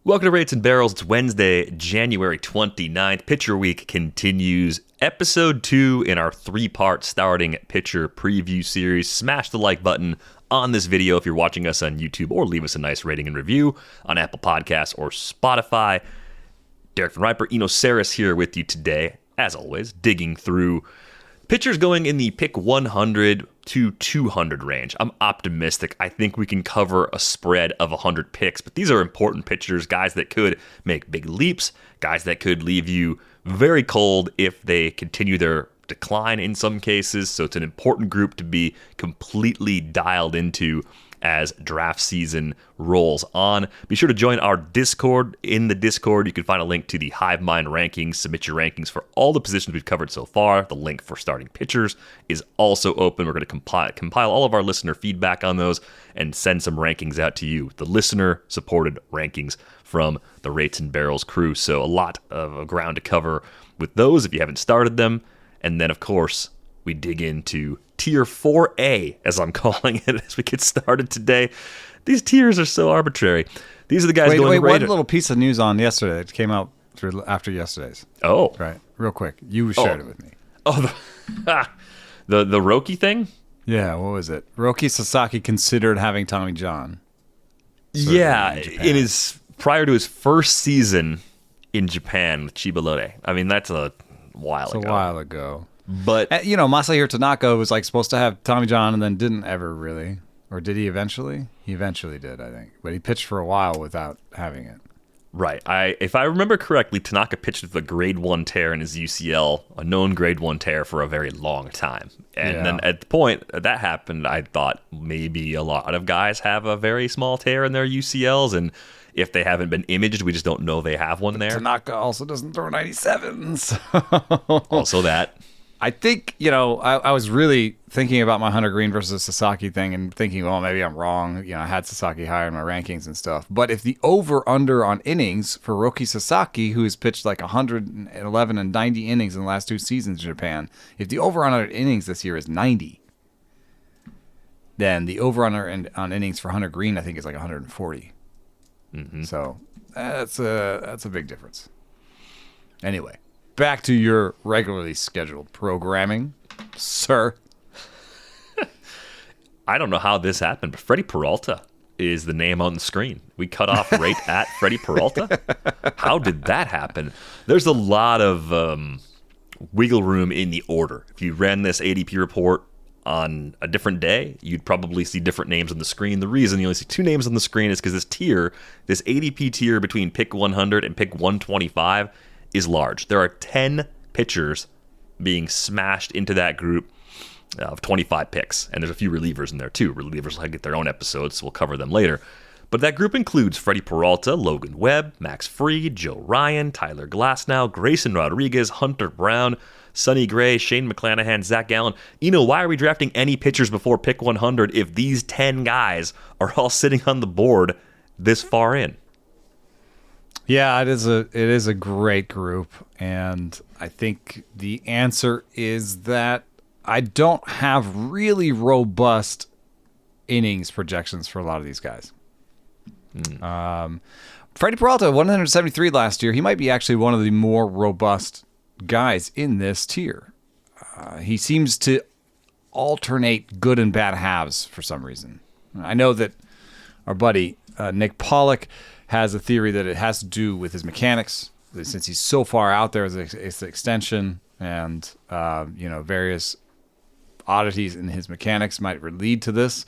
Welcome to Rates and Barrels. It's Wednesday, January 29th. Pitcher Week continues. Episode 2 in our 3-part starting pitcher preview series. Smash the like button on this video if you're watching us on YouTube, or leave us a nice rating and review on Apple Podcasts or Spotify. Derek Van Riper, Eno Saris here with you today, as always, digging through pitchers going in the pick 100 to 200 range. I'm optimistic. I think we can cover a spread of 100 picks, but these are important pitchers, guys that could make big leaps, guys that could leave you very cold if they continue their decline in some cases. So it's an important group to be completely dialed into as draft season rolls on. Be sure to join our Discord. In the Discord, you can find a link to the Hive Mind rankings. Submit your rankings for all the positions we've covered so far. The link for starting pitchers is also open. We're going to compile all of our listener feedback on those and send some rankings out to you. The listener-supported rankings from the Rates and Barrels crew. So a lot of ground to cover with those if you haven't started them. And then, of course, we dig into Tier 4A, as I'm calling it, as we get started today. These tiers are so arbitrary. These are the guys going one little piece of news on yesterday that came out after yesterday's. Oh. Right. Real quick. You shared it with me. Oh, the Roki thing? Yeah, what was it? Roki Sasaki considered having Tommy John. Yeah, prior to his first season in Japan with Chiba Lotte. I mean, that's a while ago. But Masahiro Tanaka was supposed to have Tommy John and then didn't ever really. Or did he eventually? He eventually did, I think. But he pitched for a while without having it. Right. If I remember correctly, Tanaka pitched with a grade 1 tear in his UCL, a known grade 1 tear for a very long time. And then at the point that happened, I thought maybe a lot of guys have a very small tear in their UCLs, and if they haven't been imaged, we just don't know they have one there. Tanaka also doesn't throw 97s. Also that. I think, I was really thinking about my Hunter Green versus Sasaki thing and thinking, well, maybe I'm wrong. I had Sasaki higher in my rankings and stuff. But if the over-under on innings for Roki Sasaki, who has pitched 111 and 90 innings in the last 2 seasons in Japan, if the over-under innings this year is 90, then the over-under on innings for Hunter Green, I think, is 140. Mm-hmm. So that's a big difference. Anyway. Back to your regularly scheduled programming, sir. I don't know how this happened, but Freddy Peralta is the name on the screen. We cut off right at Freddy Peralta. How did that happen? There's a lot of wiggle room in the order. If you ran this ADP report on a different day, you'd probably see different names on the screen. The reason you only see 2 names on the screen is because this ADP tier between pick 100 and pick 125, is large. There are 10 pitchers being smashed into that group of 25 picks, and there's a few relievers in there too. Relievers will get their own episodes, so we'll cover them later. But that group includes Freddy Peralta, Logan Webb, Max Fried, Joe Ryan, Tyler Glasnow, Grayson Rodriguez, Hunter Brown, Sonny Gray, Shane McClanahan, Zach Gallen. Why are we drafting any pitchers before pick 100 if these 10 guys are all sitting on the board this far in? Yeah, it is a great group, and I think the answer is that I don't have really robust innings projections for a lot of these guys. Freddy Peralta, 173 last year. He might be actually one of the more robust guys in this tier. He seems to alternate good and bad halves for some reason. I know that our buddy Nick Pollock has a theory that it has to do with his mechanics, since he's so far out there as an extension, and various oddities in his mechanics might lead to this.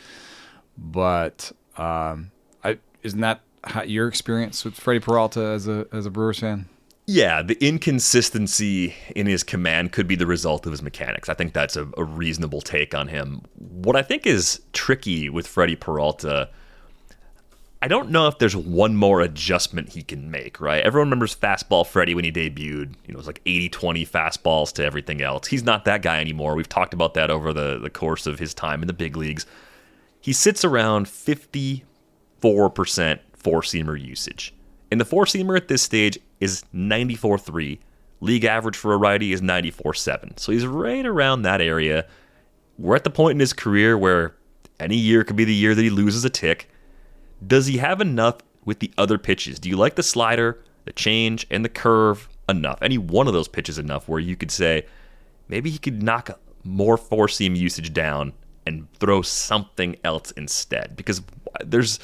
But isn't that your experience with Freddy Peralta as a Brewers fan? Yeah, the inconsistency in his command could be the result of his mechanics. I think that's a reasonable take on him. What I think is tricky with Freddy Peralta, I don't know if there's one more adjustment he can make, right? Everyone remembers Fastball Freddy when he debuted. It was 80-20 fastballs to everything else. He's not that guy anymore. We've talked about that over the course of his time in the big leagues. He sits around 54% four-seamer usage. And the four-seamer at this stage is 94.3. League average for a righty is 94.7. So he's right around that area. We're at the point in his career where any year could be the year that he loses a tick. Does he have enough with the other pitches? Do you like the slider, the change, and the curve enough? Any one of those pitches enough where you could say maybe he could knock more four-seam usage down and throw something else instead? Because there's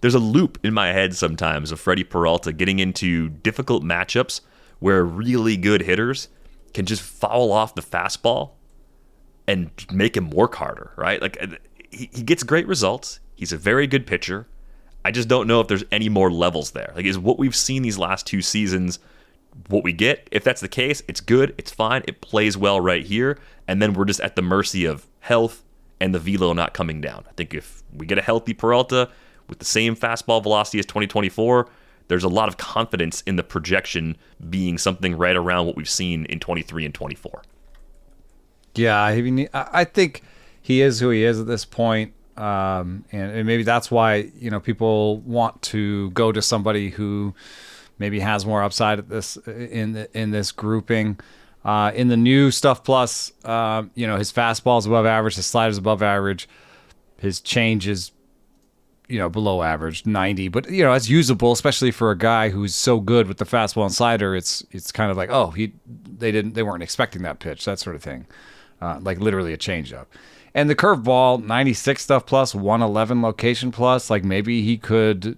a loop in my head sometimes of Freddy Peralta getting into difficult matchups where really good hitters can just foul off the fastball and make him work harder, right? Like, he gets great results. He's a very good pitcher. I just don't know if there's any more levels there. Like, is what we've seen these last 2 seasons what we get? If that's the case, it's good, it's fine, it plays well right here, and then we're just at the mercy of health and the velo not coming down. I think if we get a healthy Peralta with the same fastball velocity as 2024, there's a lot of confidence in the projection being something right around what we've seen in 23 and 24. Yeah, I mean, I think he is who he is at this point. And maybe that's why, people want to go to somebody who maybe has more upside at this in this grouping. In the new Stuff Plus, his fastball is above average, his slider is above average, his change is below average, 90. But it's usable, especially for a guy who's so good with the fastball and slider. It's kind of like, they weren't expecting that pitch, that sort of thing, like literally a changeup. And the curveball, 96 Stuff Plus, 111 location plus. Like, maybe he could,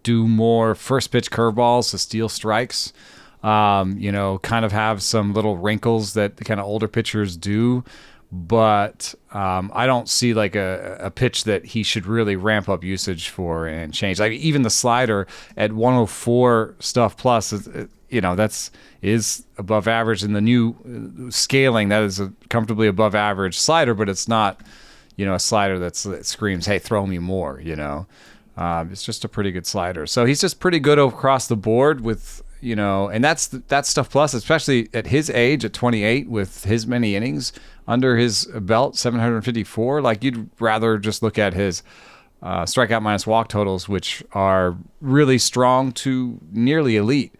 do more first pitch curveballs to steal strikes. Kind of have some little wrinkles that the kind of older pitchers do. But I don't see like a pitch that he should really ramp up usage for and change. Like, even the slider at 104 Stuff Plus, is above average in the new scaling. That is a comfortably above average slider, but it's not, a slider that screams, "Hey, throw me more." It's just a pretty good slider. So he's just pretty good across the board with, and that's Stuff Plus, especially at his age, at 28, with his many innings under his belt, 754. Like, you'd rather just look at his strikeout minus walk totals, which are really strong to nearly elite.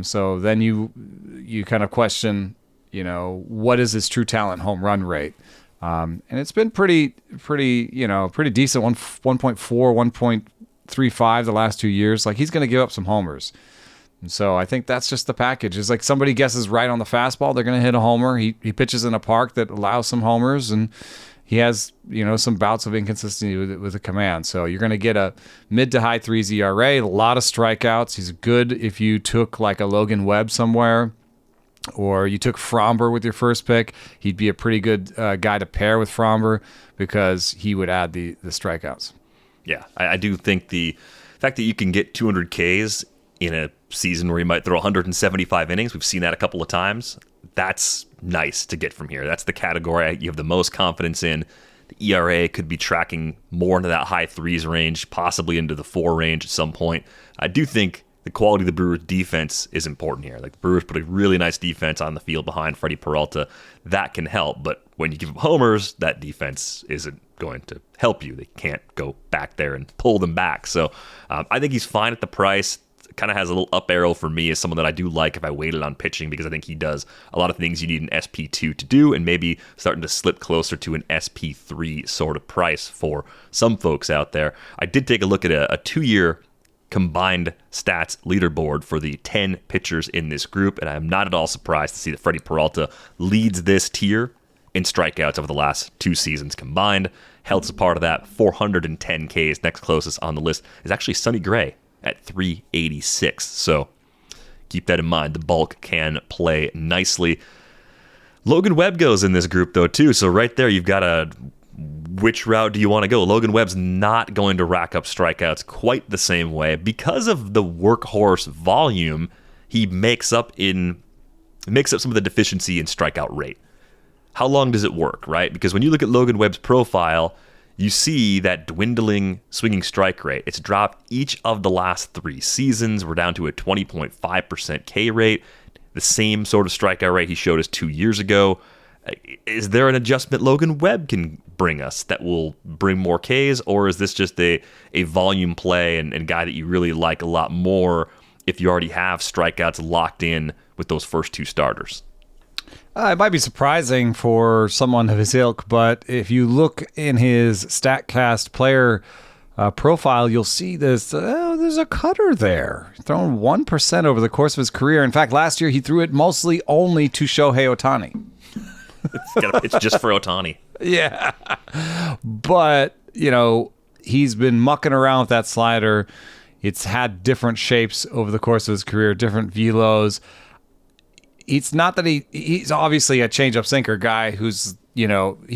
So then you kind of question, what is his true talent home run rate? And it's been pretty decent, 1.4, 1.35 the last 2 years. Like, he's going to give up some homers. And so I think that's just the package. It's like somebody guesses right on the fastball, they're going to hit a homer. He pitches in a park that allows some homers, and he has, some bouts of inconsistency with the command. So you're going to get a mid to high 3s ERA, a lot of strikeouts. He's good if you took like a Logan Webb somewhere, or you took Fromber with your first pick. He'd be a pretty good guy to pair with Fromber because he would add the strikeouts. Yeah, I do think the fact that you can get 200 Ks in a season where you might throw 175 innings, we've seen that a couple of times. That's nice to get from here. That's the category you have the most confidence in. The ERA could be tracking more into that high 3s range, possibly into the 4 range at some point. I do think the quality of the Brewers' defense is important here. Like, the Brewers put a really nice defense on the field behind Freddy Peralta. That can help, but when you give up homers, that defense isn't going to help you. They can't go back there and pull them back. So I think he's fine at the price. Kind of has a little up arrow for me as someone that I do like if I waited on pitching, because I think he does a lot of things you need an SP2 to do, and maybe starting to slip closer to an SP3 sort of price for some folks out there. I did take a look at a 2-year combined stats leaderboard for the 10 pitchers in this group, and I'm not at all surprised to see that Freddy Peralta leads this tier in strikeouts over the last 2 seasons combined. Health's a part of that, 410 Ks. Next closest on the list is actually Sonny Gray at 386. So keep that in mind. The bulk can play nicely. Logan Webb goes in this group, though, too. So right there, you've got which route do you want to go? Logan Webb's not going to rack up strikeouts quite the same way. Because of the workhorse volume, he makes up some of the deficiency in strikeout rate. How long does it work, right? Because when you look at Logan Webb's profile, you see that dwindling swinging strike rate. It's dropped each of the last 3 seasons. We're down to a 20.5% K rate, the same sort of strikeout rate he showed us 2 years ago. Is there an adjustment Logan Webb can bring us that will bring more Ks, or is this just a volume play and guy that you really like a lot more if you already have strikeouts locked in with those first 2 starters? It might be surprising for someone of his ilk, but if you look in his StatCast player profile, you'll see this. There's a cutter there. Thrown 1% over the course of his career. In fact, last year he threw it mostly only to Shohei Ohtani. It's got a pitch just for Ohtani. Yeah. But, he's been mucking around with that slider. It's had different shapes over the course of his career, different velos. It's not that he's obviously a changeup sinker guy who's, he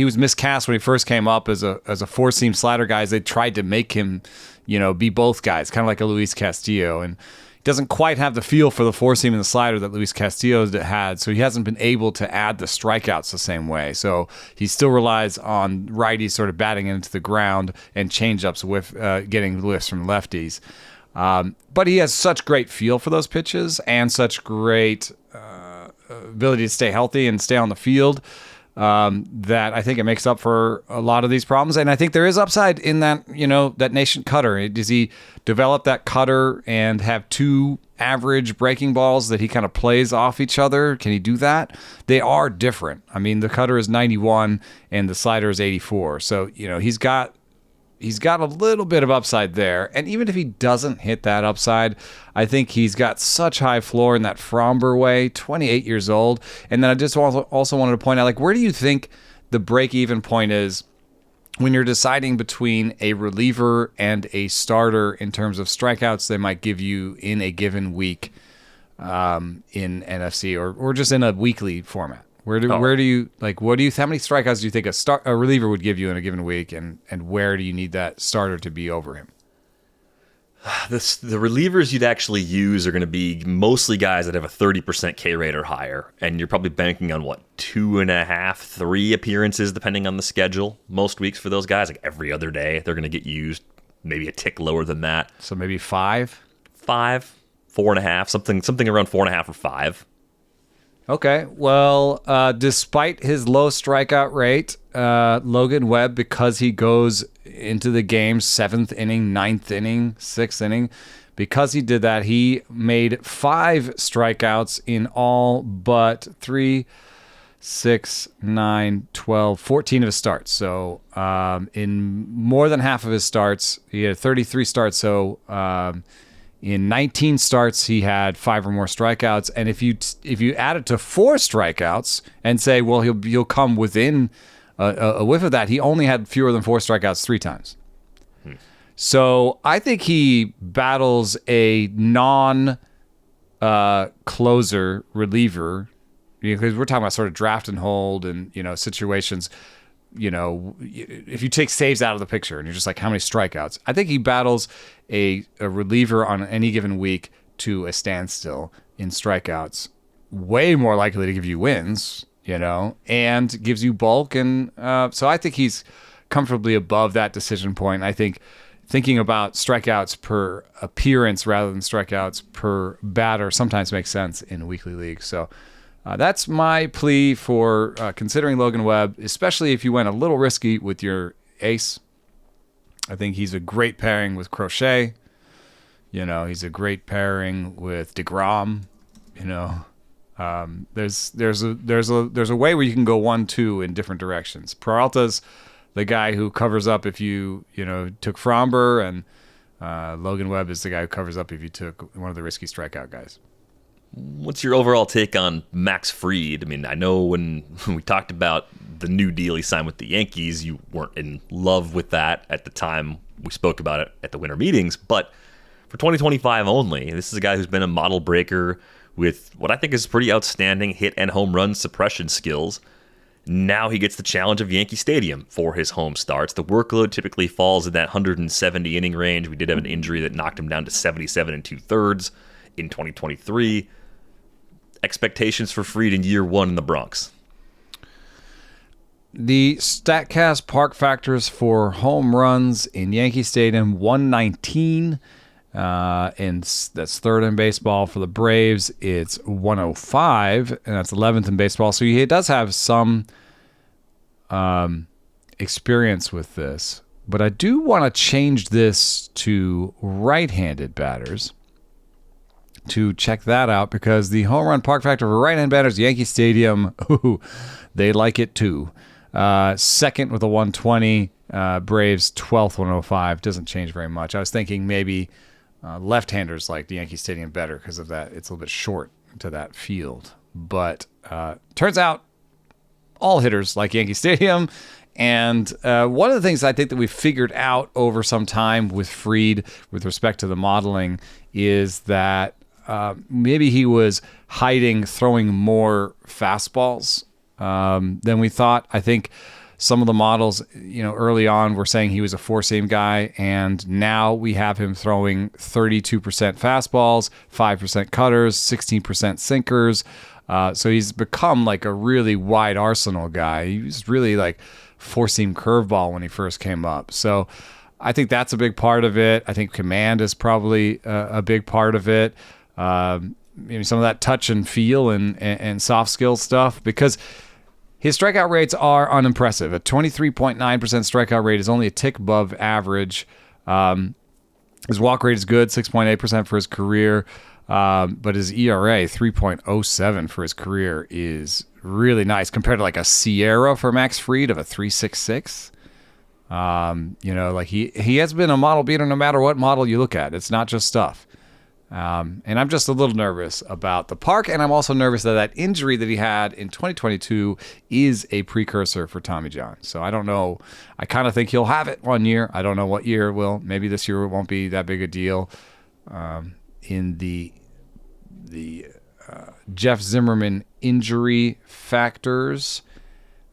was miscast when he first came up as a four-seam slider guy. They tried to make him, be both guys, kind of like a Luis Castillo. And he doesn't quite have the feel for the four-seam and the slider that Luis Castillo had, so he hasn't been able to add the strikeouts the same way. So he still relies on righties sort of batting into the ground and changeups with getting lifts from lefties. But he has such great feel for those pitches and such great ability to stay healthy and stay on the field that I think it makes up for a lot of these problems. And I think there is upside in that, that nation cutter. Does he develop that cutter and have two average breaking balls that he kind of plays off each other? Can he do that? They are different. I mean, the cutter is 91 and the slider is 84. So, he's got a little bit of upside there. And even if he doesn't hit that upside, I think he's got such high floor in that Fromber way, 28 years old. And then I just also wanted to point out, where do you think the break-even point is when you're deciding between a reliever and a starter in terms of strikeouts they might give you in a given week in NFC or just in a weekly format? How many strikeouts do you think a reliever would give you in a given week, and where do you need that starter to be over him? The relievers you'd actually use are going to be mostly guys that have a 30% K rate or higher, and you're probably banking on 2.5, 3 appearances depending on the schedule. Most weeks for those guys, every other day, they're going to get used. Maybe a tick lower than that. So maybe 5, 4.5, something around 4.5 or 5. Okay, well, despite his low strikeout rate, Logan Webb, because he goes into the game 7th inning, 9th inning, 6th inning, because he did that, he made 5 strikeouts in all but 3, 6, 9, 12, 14 of his starts. So in more than half of his starts, he had 33 starts, so in 19 starts, he had 5 or more strikeouts. And if you add it to 4 strikeouts and say, well, he'll come within a whiff of that, he only had fewer than 4 strikeouts 3 times. So I think he battles a non-closer reliever, because we're talking about sort of draft and hold and situations. If you take saves out of the picture and you're just how many strikeouts, I think he battles a reliever on any given week to a standstill in strikeouts, way more likely to give you wins, and gives you bulk. And so I think he's comfortably above that decision point. I think thinking about strikeouts per appearance rather than strikeouts per batter sometimes makes sense in a weekly league. So that's my plea for considering Logan Webb, especially if you went a little risky with your ace. I think he's a great pairing with Crochet. He's a great pairing with DeGrom. There's a way where you can go 1-2 in different directions. Peralta's the guy who covers up if you took Fromber, and Logan Webb is the guy who covers up if you took one of the risky strikeout guys. What's your overall take on Max Fried? I mean, I know when we talked about the new deal he signed with the Yankees, you weren't in love with that at the time we spoke about it at the winter meetings, but for 2025 only, this is a guy who's been a model breaker with what I think is pretty outstanding hit and home run suppression skills. Now he gets the challenge of Yankee Stadium for his home starts. The workload typically falls in that 170 inning range. We did have an injury that knocked him down to 77 2/3 in 2023. Expectations for Fried in year 1 in the Bronx? The StatCast park factors for home runs in Yankee Stadium, 119. And that's 3rd in baseball. For the Braves, it's 105, and that's 11th in baseball. So he does have some experience with this. But I do want to change this to right-handed batters to check that out, because the home run park factor for right-hand batters, Yankee Stadium, they like it too. 2nd with a 120, Braves 12th 105. Doesn't change very much. I was thinking maybe left-handers like the Yankee Stadium better because of that. It's a little bit short to that field. But turns out all hitters like Yankee Stadium. And one of the things I think that we've figured out over some time with Fried with respect to the modeling is that maybe he was hiding throwing more fastballs than we thought. I think some of the models, early on were saying he was a four-seam guy, and now we have him throwing 32% fastballs, 5% cutters, 16% sinkers. So he's become like a really wide arsenal guy. He was really like four-seam curveball when he first came up. So I think that's a big part of it. I think command is probably a big part of it. Some of that touch and feel and soft skill stuff, because his strikeout rates are unimpressive. A 23.9% strikeout rate is only a tick above average. His walk rate is good, 6.8% for his career. But his ERA, 3.07 for his career, is really nice compared to like a Sierra for Max Fried of a 3.66. Like he has been a model beater no matter what model you look at. It's not just stuff. And I'm just a little nervous about the park, and I'm also nervous that injury that he had in 2022 is a precursor for Tommy John. So I don't know. I kind of think he'll have it one year. I don't know what year it will. Maybe this year it won't be that big a deal. In the Jeff Zimmerman injury factors,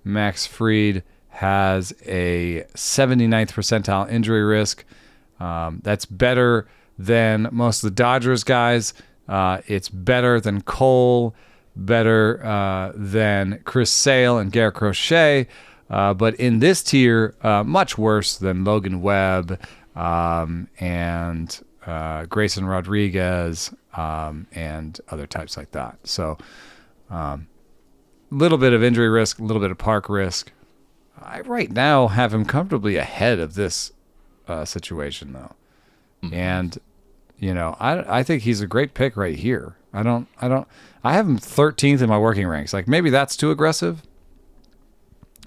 Max Fried has a 79th percentile injury risk. That's better than most of the Dodgers guys. It's better than Cole, better than Chris Sale and Garrett Crochet, but in this tier, much worse than Logan Webb and Grayson Rodriguez and other types like that. So a little bit of injury risk, a little bit of park risk. I right now have him comfortably ahead of this situation, though. Mm-hmm. And I think he's a great pick right here. I have him 13th in my working ranks. Like, maybe that's too aggressive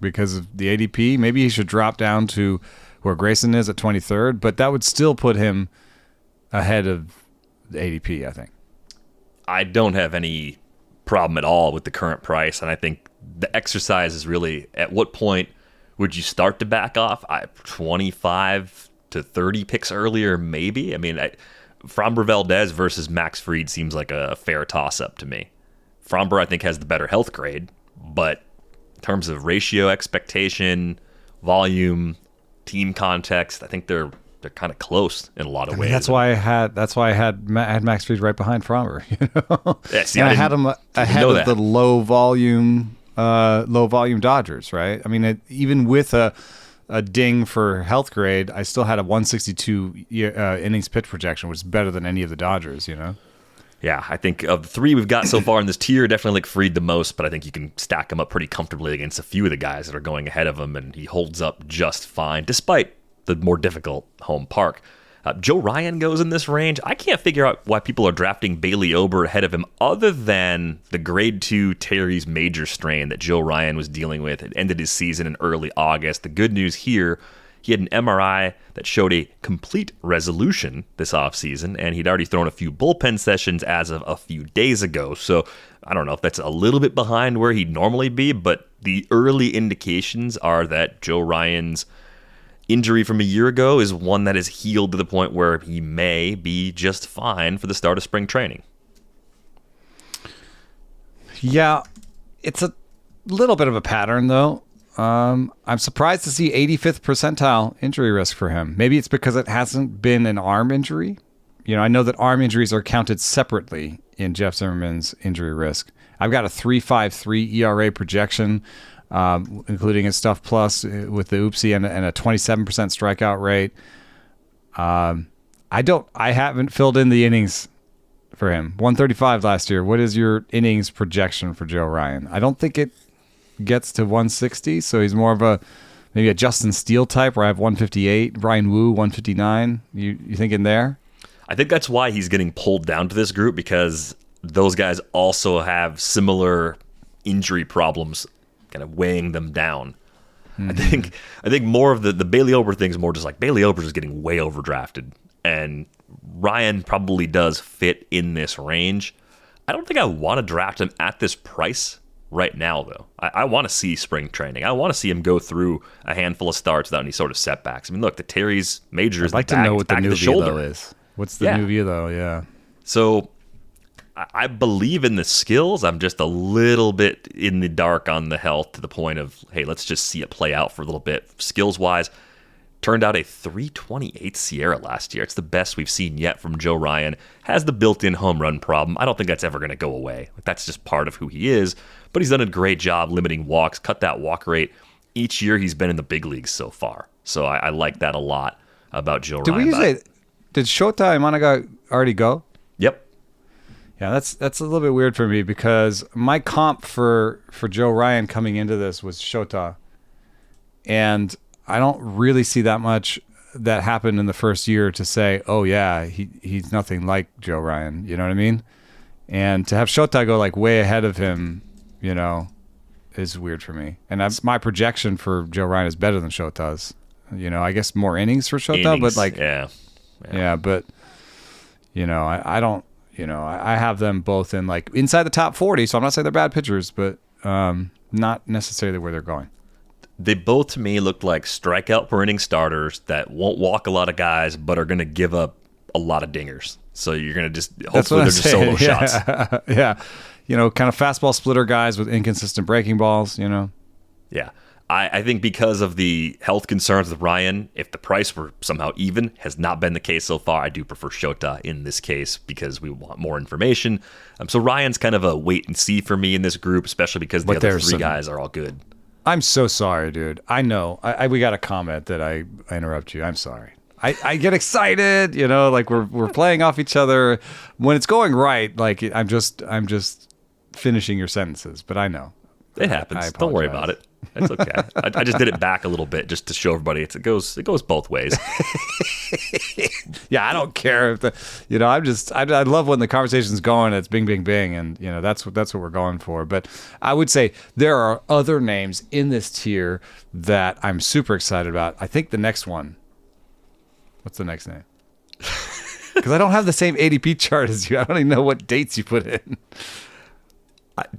because of the ADP. Maybe he should drop down to where Grayson is at 23rd, but that would still put him ahead of the ADP, I think. I don't have any problem at all with the current price, and I think the exercise is really, at what point would you start to back off? 25 to 30 picks earlier, maybe. I mean, Framber Valdez versus Max Fried seems like a fair toss-up to me. Framber, I think, has the better health grade, but in terms of ratio expectation, volume, team context, I think they're kind of close in a lot of ways. That's why I had Max Fried right behind Framber. Yeah, see, I had him ahead of the low volume Dodgers, right? I mean, even with a ding for health grade, I still had a 162 innings pitch projection, which is better than any of the Dodgers, Yeah, I think of the three we've got so far in this tier, definitely like Fried the most, but I think you can stack him up pretty comfortably against a few of the guys that are going ahead of him, and he holds up just fine, despite the more difficult home park. Joe Ryan goes in this range. I can't figure out why people are drafting Bailey Ober ahead of him, other than the grade 2 Terry's major strain that Joe Ryan was dealing with. It ended his season in early August. The good news here, he had an MRI that showed a complete resolution this offseason, and he'd already thrown a few bullpen sessions as of a few days ago. So I don't know if that's a little bit behind where he'd normally be, but the early indications are that Joe Ryan's injury from a year ago is one that is healed to the point where he may be just fine for the start of spring training. Yeah, it's a little bit of a pattern, though. I'm surprised to see 85th percentile injury risk for him. Maybe it's because it hasn't been an arm injury. I know that arm injuries are counted separately in Jeff Zimmerman's injury risk. I've got a 3.53 ERA projection, including his stuff plus with the oopsie and a 27% strikeout rate. I haven't filled in the innings for him. 135 last year. What is your innings projection for Joe Ryan? I don't think it gets to 160, so he's more of maybe a Justin Steele type where I have 158, Brian Wu 159. You thinking there? I think that's why he's getting pulled down to this group, because those guys also have similar injury problems kind of weighing them down. I think more of the Bailey Ober thing is more just like Bailey Ober is getting way overdrafted, and Ryan probably does fit in this range. I don't think I want to draft him at this price right now, though. I want to see spring training. I want to see him go through a handful of starts without any sort of setbacks. I mean, look, the Terry's major is I'd like to know what the new velo is. What's the new velo? Yeah. So I believe in the skills. I'm just a little bit in the dark on the health to the point of, hey, let's just see it play out for a little bit. Skills-wise, turned out a 328 Sierra last year. It's the best we've seen yet from Joe Ryan. Has the built-in home run problem. I don't think that's ever going to go away. That's just part of who he is. But he's done a great job limiting walks, cut that walk rate. Each year he's been in the big leagues so far. So I like that a lot about Joe Ryan. Did Shota Imanaga already go? Yep. Yeah, that's a little bit weird for me because my comp for Joe Ryan coming into this was Shota. And I don't really see that much that happened in the first year to say, oh yeah, he's nothing like Joe Ryan. You know what I mean? And to have Shota go like way ahead of him, you know, is weird for me. And that's my projection for Joe Ryan is better than Shota's. You know, I guess more innings for Shota, but like, yeah, but you know, I don't, you know, I have them both in like inside the top 40. So I'm not saying they're bad pitchers, but not necessarily where they're going. They both, to me, look like strikeout per inning starters that won't walk a lot of guys, but are going to give up a lot of dingers. So you're going to just, hopefully they're just solo shots. Yeah. You know, kind of fastball splitter guys with inconsistent breaking balls, you know? Yeah. I think because of the health concerns with Ryan, if the price were somehow even, has not been the case so far. I do prefer Shota in this case because we want more information. So Ryan's kind of a wait and see for me in this group, especially because the other three guys are all good. I'm so sorry, dude. I know. We got a comment that I interrupt you. I'm sorry. I get excited, you know, like we're playing off each other. When it's going right, like I'm just finishing your sentences, but I know. It happens. Don't worry about it. It's okay. I just did it back a little bit just to show everybody it goes both ways. Yeah, I don't care if you know. I love when the conversation's going. It's bing, bing, bing, and you know that's what we're going for. But I would say there are other names in this tier that I'm super excited about. I think the next one. What's the next name? Because I don't have the same ADP chart as you. I don't even know what dates you put in.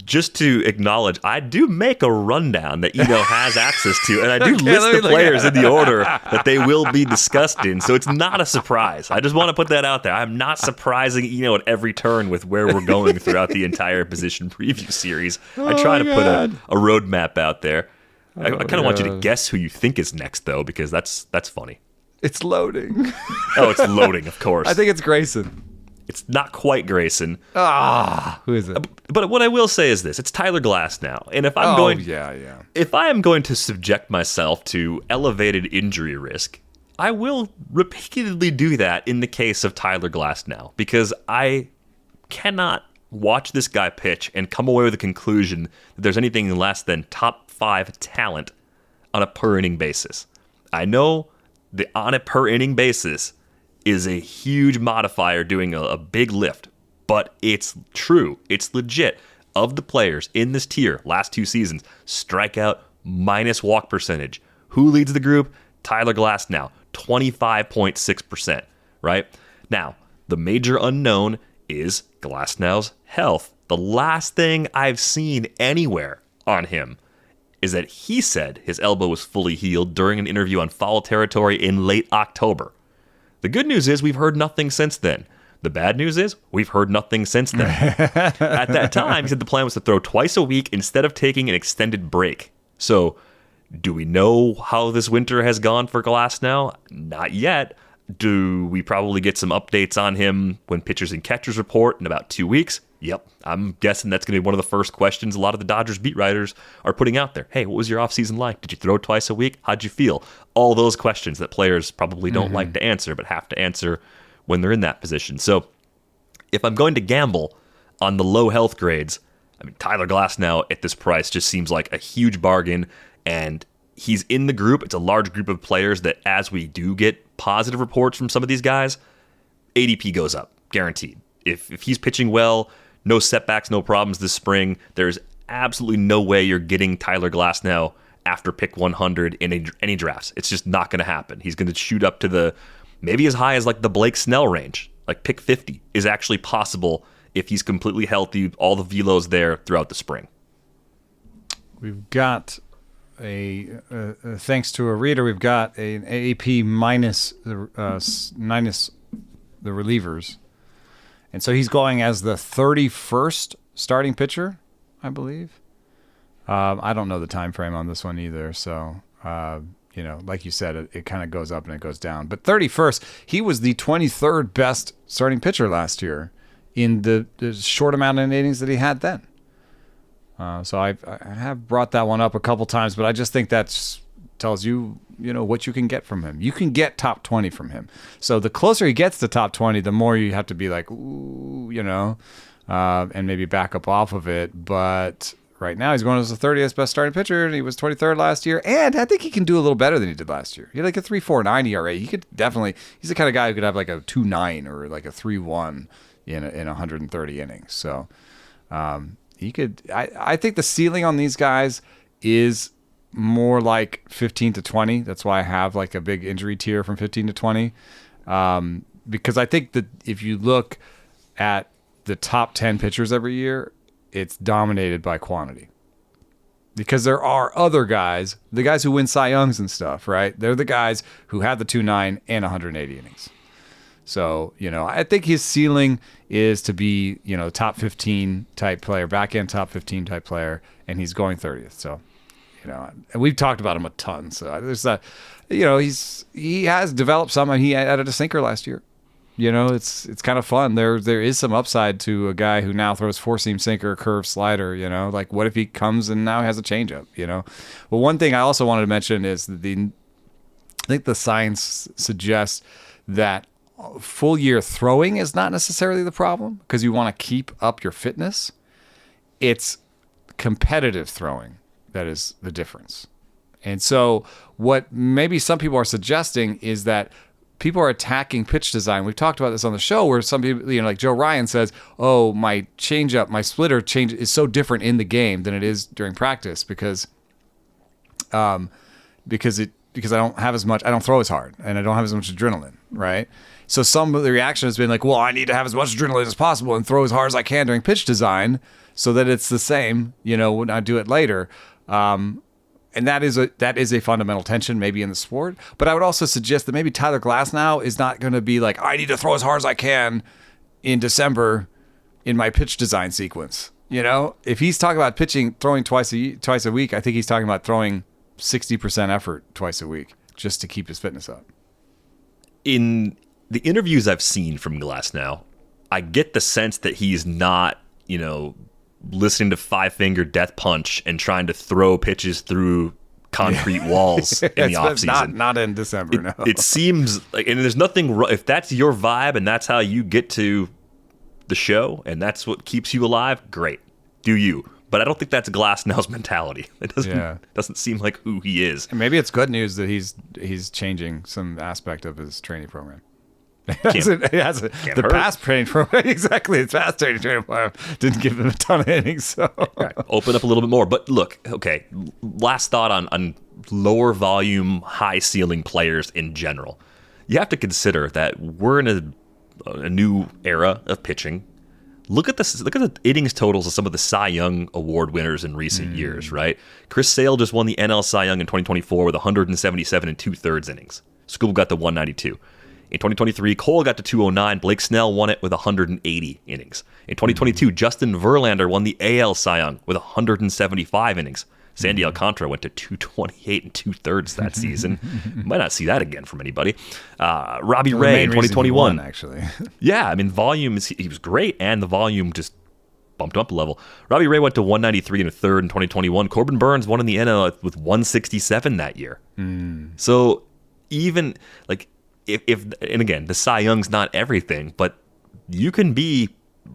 Just to acknowledge, I do make a rundown that Eno has access to, and I do list the players in the order that they will be discussed in, so it's not a surprise. I just want to put that out there. I'm not surprising Eno at every turn with where we're going throughout the entire position preview series. I try to put a roadmap out there. I kind of want you to guess who you think is next, though, because that's funny. It's loading. Oh, it's loading, of course. I think it's Grayson. It's not quite Grayson. Who is it? But what I will say is this: it's Tyler Glasnow, and if I'm if I am going to subject myself to elevated injury risk, I will repeatedly do that in the case of Tyler Glasnow because I cannot watch this guy pitch and come away with the conclusion that there's anything less than top 5 talent on a per inning basis. I know the on a per inning basis is a huge modifier doing a big lift, but it's true. It's legit. Of the players in this tier, last 2 seasons, strikeout minus walk percentage. Who leads the group? Tyler Glasnow, 25.6%, right? Now, the major unknown is Glasnow's health. The last thing I've seen anywhere on him is that he said his elbow was fully healed during an interview on Foul Territory in late October. The good news is we've heard nothing since then. The bad news is we've heard nothing since then. At that time, he said the plan was to throw twice a week instead of taking an extended break. So, do we know how this winter has gone for Glasnow? Not yet. Do we probably get some updates on him when pitchers and catchers report in about 2 weeks? Yep. I'm guessing that's going to be one of the first questions a lot of the Dodgers beat writers are putting out there. Hey, what was your offseason like? Did you throw twice a week? How'd you feel? All those questions that players probably don't like to answer, but have to answer when they're in that position. So if I'm going to gamble on the low health grades, I mean, Tyler Glasnow at this price just seems like a huge bargain, and he's in the group. It's a large group of players that as we do get positive reports from some of these guys, ADP goes up, guaranteed. If he's pitching well, no setbacks, no problems this spring, there's absolutely no way you're getting Tyler Glasnow after pick 100 in any drafts. It's just not going to happen. He's going to shoot up to maybe as high as like the Blake Snell range. Like pick 50 is actually possible if he's completely healthy, all the velos there throughout the spring. We've got thanks to a reader, we've got an AP minus the relievers. And so he's going as the 31st starting pitcher, I believe. I don't know the time frame on this one either. So, like you said, it kind of goes up and it goes down. But 31st, he was the 23rd best starting pitcher last year in the short amount of innings that he had then. So I have brought that one up a couple times, but I just think that tells you, what you can get from him. You can get top 20 from him. So the closer he gets to top 20, the more you have to be like, ooh, and maybe back up off of it. But right now he's going as the 30th best starting pitcher, and he was 23rd last year. And I think he can do a little better than he did last year. He had like a 3.49 ERA. He could definitely, he's the kind of guy who could have like a 2.9 or like a 3.1 in 130 innings. So he could, I think the ceiling on these guys is more like 15 to 20. That's why I have like a big injury tier from 15 to 20. Because I think that if you look at the top 10 pitchers every year, it's dominated by quantity. Because there are other guys, the guys who win Cy Youngs and stuff, right? They're the guys who have the 2.9 and 180 innings. So, I think his ceiling is to be, top 15 type player, back end top 15 type player, and he's going 30th. So, and we've talked about him a ton. So there's that, he has developed some. He added a sinker last year. It's kind of fun. There is some upside to a guy who now throws four-seam sinker, curve, slider. Like what if he comes and now has a changeup? Well, one thing I also wanted to mention is I think the science suggests that full year throwing is not necessarily the problem because you want to keep up your fitness. It's competitive throwing that is the difference. And so what maybe some people are suggesting is that people are attacking pitch design. We've talked about this on the show where some people, like Joe Ryan says, oh, my changeup, my splitter change is so different in the game than it is during practice because I don't have as much, I don't throw as hard and I don't have as much adrenaline, right? So some of the reaction has been like, well, I need to have as much adrenaline as possible and throw as hard as I can during pitch design so that it's the same, when I do it later. And that is a fundamental tension maybe in the sport. But I would also suggest that maybe Tyler Glasnow is not going to be like, I need to throw as hard as I can in December in my pitch design sequence. If he's talking about throwing twice a week, I think he's talking about throwing 60% effort twice a week just to keep his fitness up. In the interviews I've seen from Glasnow, I get the sense that he's not, listening to Five Finger Death Punch and trying to throw pitches through concrete walls in the offseason. Not in December, no. It seems like, and there's nothing wrong. If that's your vibe and that's how you get to the show and that's what keeps you alive, great. Do you. But I don't think that's Glasnow's mentality. It doesn't seem like who he is. And maybe it's good news that he's changing some aspect of his training program. The past training program, exactly. His past training program didn't give him a ton of innings. So right. Open up a little bit more. But look, okay, last thought on lower volume, high ceiling players in general. You have to consider that we're in a new era of pitching. Look at the innings totals of some of the Cy Young Award winners in recent years, right? Chris Sale just won the NL Cy Young in 2024 with 177 and 2/3 innings. Skubal got to 192. In 2023, Cole got to 209. Blake Snell won it with 180 innings. In 2022, Justin Verlander won the AL Cy Young with 175 innings. Sandy Alcantara went to 228 and 2/3 that season. Might not see that again from anybody. Robbie Ray in 2021. Actually. Yeah, I mean, volume, he was great, and the volume just bumped up a level. Robbie Ray went to 193 and a third in 2021. Corbin Burns won in the NL with 167 that year. So even, like, if and again, the Cy Young's not everything, but you can be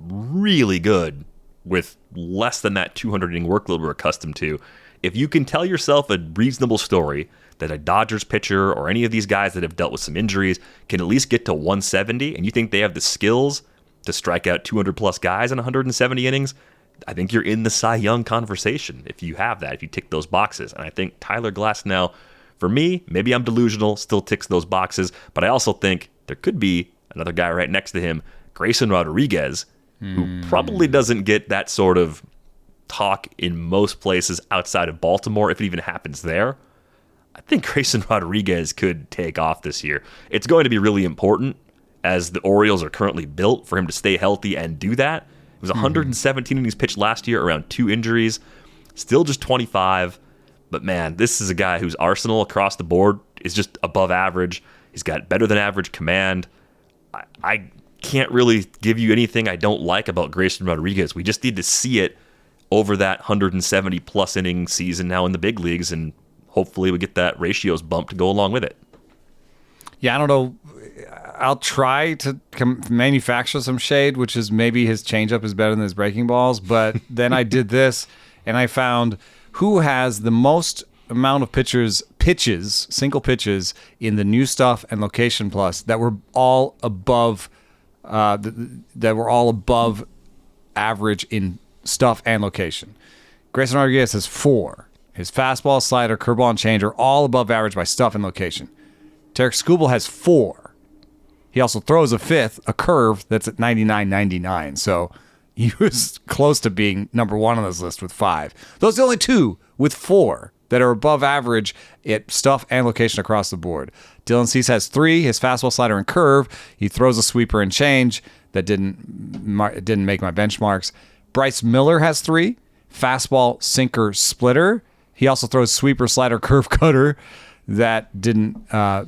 really good with less than that 200 inning workload we're accustomed to. If you can tell yourself a reasonable story that a Dodgers pitcher or any of these guys that have dealt with some injuries can at least get to 170, and you think they have the skills to strike out 200 plus guys in 170 innings, I think you're in the Cy Young conversation if you have that, if you tick those boxes. And I think Tyler Glasnow, for me, maybe I'm delusional, still ticks those boxes, but I also think there could be another guy right next to him, Grayson Rodriguez, who probably doesn't get that sort of talk in most places outside of Baltimore, if it even happens there. I think Grayson Rodriguez could take off this year. It's going to be really important, as the Orioles are currently built, for him to stay healthy and do that. It was 117 innings pitched last year, around 2 injuries. Still just 25. But man, this is a guy whose arsenal across the board is just above average. He's got better than average command. I can't really give you anything I don't like about Grayson Rodriguez. We just need to see it over that 170 plus inning season now in the big leagues, and hopefully we get that ratios bump to go along with it. Yeah, I don't know. I'll try to manufacture some shade, which is maybe his changeup is better than his breaking balls. But then I did this, and I found who has the most amount of pitches, single pitches in the new stuff and Location Plus that were all above, average in stuff and location. Grayson Rodriguez has 4. His fastball, slider, curveball, and change are all above average by stuff and location. Tarek Skubal has 4. He also throws a 5th, a curve that's at 99.99. So he was close to being number 1 on this list with 5. Those are the only 2 with 4 that are above average at stuff and location across the board. Dylan Cease has 3, his fastball, slider, and curve. He throws a sweeper and change that didn't make my benchmarks. Bryce Miller has 3, fastball, sinker, splitter. He also throws sweeper, slider, curve, cutter. That didn't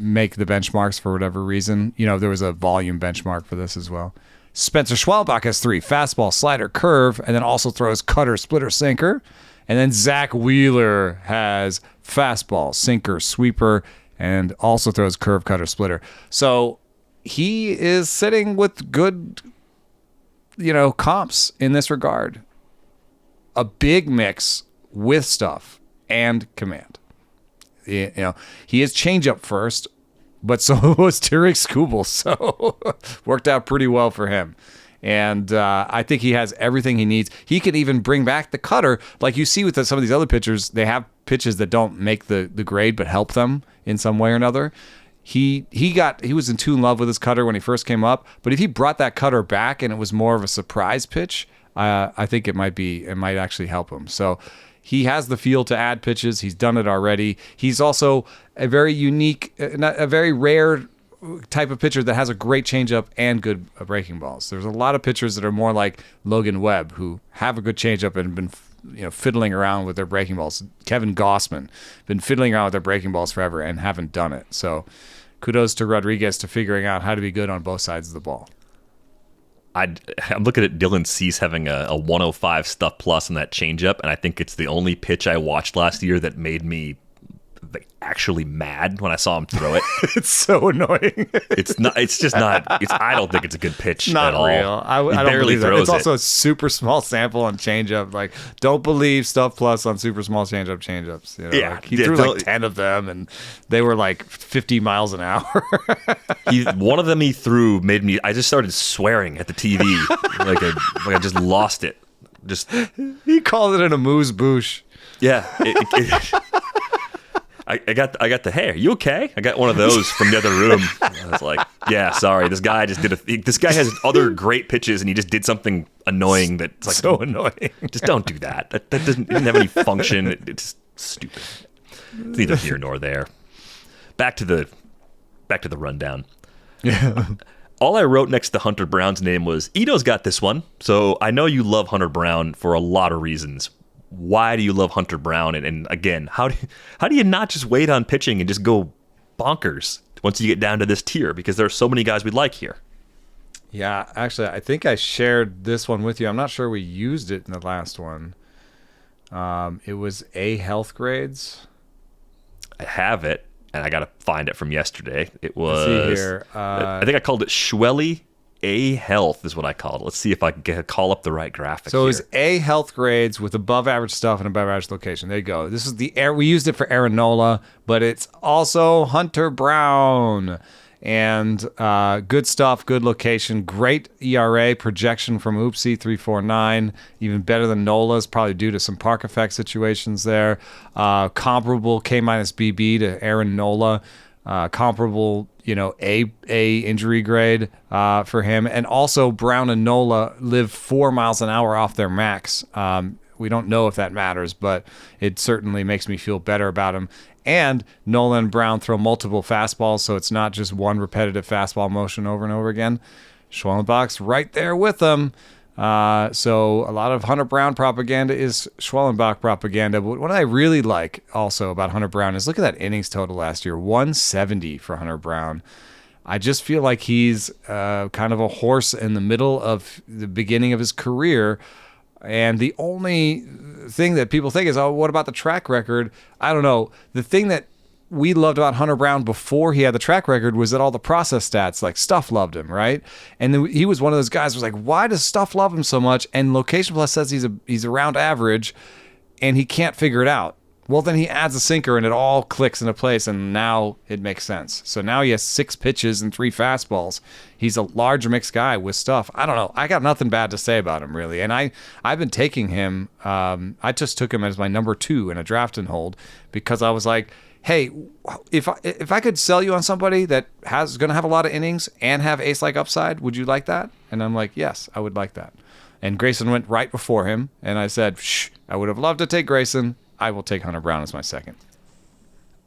make the benchmarks for whatever reason. There was a volume benchmark for this as well. Spencer Schwalbach has 3, fastball, slider, curve, and then also throws cutter, splitter, sinker. And then Zach Wheeler has fastball, sinker, sweeper, and also throws curve, cutter, splitter. So he is sitting with good, comps in this regard. A big mix with stuff and command. He is changeup first, but so was Tarek Skubal, so worked out pretty well for him. And I think he has everything he needs. He can even bring back the cutter, like you see with some of these other pitchers. They have pitches that don't make the grade, but help them in some way or another. He was in tune love with his cutter when he first came up, but if he brought that cutter back and it was more of a surprise pitch, I think it might actually help him. So he has the feel to add pitches. He's done it already. He's also a very unique, a very rare type of pitcher that has a great changeup and good breaking balls. There's a lot of pitchers that are more like Logan Webb, who have a good changeup and been fiddling around with their breaking balls. Kevin Gausman, been fiddling around with their breaking balls forever and haven't done it. So kudos to Rodriguez to figuring out how to be good on both sides of the ball. I'm looking at Dylan Cease having a 105 stuff plus on that changeup, and I think it's the only pitch I watched last year that made me actually mad when I saw him throw it. It's so annoying. It's just not. I don't think it's a good pitch not at all. Real. I don't barely believe that. throws It's also a super small sample on changeup. Like, don't believe stuff plus on super small changeups. Yeah, he threw like 10 of them, and they were like 50 miles an hour. One of them he threw made me. I just started swearing at the TV, like I just lost it. He called it an amuse-bouche. Yeah. I got the, hey, are you okay? I got one of those from the other room. I was like, yeah, sorry. This guy has other great pitches, and he just did something annoying that's like so annoying. Just don't do that. That doesn't have any function. It's stupid. It's neither here nor there. Back to the rundown. Yeah. All I wrote next to Hunter Brown's name was, Ito's got this one. So I know you love Hunter Brown for a lot of reasons. Why do you love Hunter Brown? And again, how do you not just wait on pitching and just go bonkers once you get down to this tier? Because there are so many guys we like here. Yeah, actually, I think I shared this one with you. I'm not sure we used it in the last one. It was A health grades. I have it, and I got to find it from yesterday. It was. Let's see here. I think I called it Schwelly A health is what I called it. Let's see if I can call up the right graphic. So here. it was A health grades with above average stuff and above average location. There you go. This is we used it for Aaron Nola, but it's also Hunter Brown. And good stuff, good location, great ERA projection from Oopsie, 3.49, even better than Nola's, probably due to some park effect situations there. Comparable K-minus BB to Aaron Nola, comparable, A injury grade for him. And also Brown and Nola live 4 miles an hour off their max. We don't know if that matters, but it certainly makes me feel better about him. And Nola and Brown throw multiple fastballs, so it's not just one repetitive fastball motion over and over again. Schwellenbach's right there with them. So a lot of Hunter Brown propaganda is Schwellenbach propaganda. But what I really like also about Hunter Brown is look at that innings total last year, 170 for Hunter Brown. I just feel like he's kind of a horse in the middle of the beginning of his career. And the only thing that people think is, oh, what about the track record? I don't know. The thing that we loved about Hunter Brown before he had the track record was that all the process stats, like Stuff loved him, right? And then he was one of those guys who was like, why does Stuff love him so much? And Location Plus says he's around average and he can't figure it out. Well, then he adds a sinker and it all clicks into place, and now it makes sense. So now he has 6 pitches and 3 fastballs. He's a large mixed guy with stuff. I don't know. I got nothing bad to say about him, really. And I've been taking him. I just took him as my number 2 in a draft and hold because I was like, hey, if I could sell you on somebody that has going to have a lot of innings and have ace-like upside, would you like that? And I'm like, yes, I would like that. And Grayson went right before him, and I said, shh, I would have loved to take Grayson. I will take Hunter Brown as my second.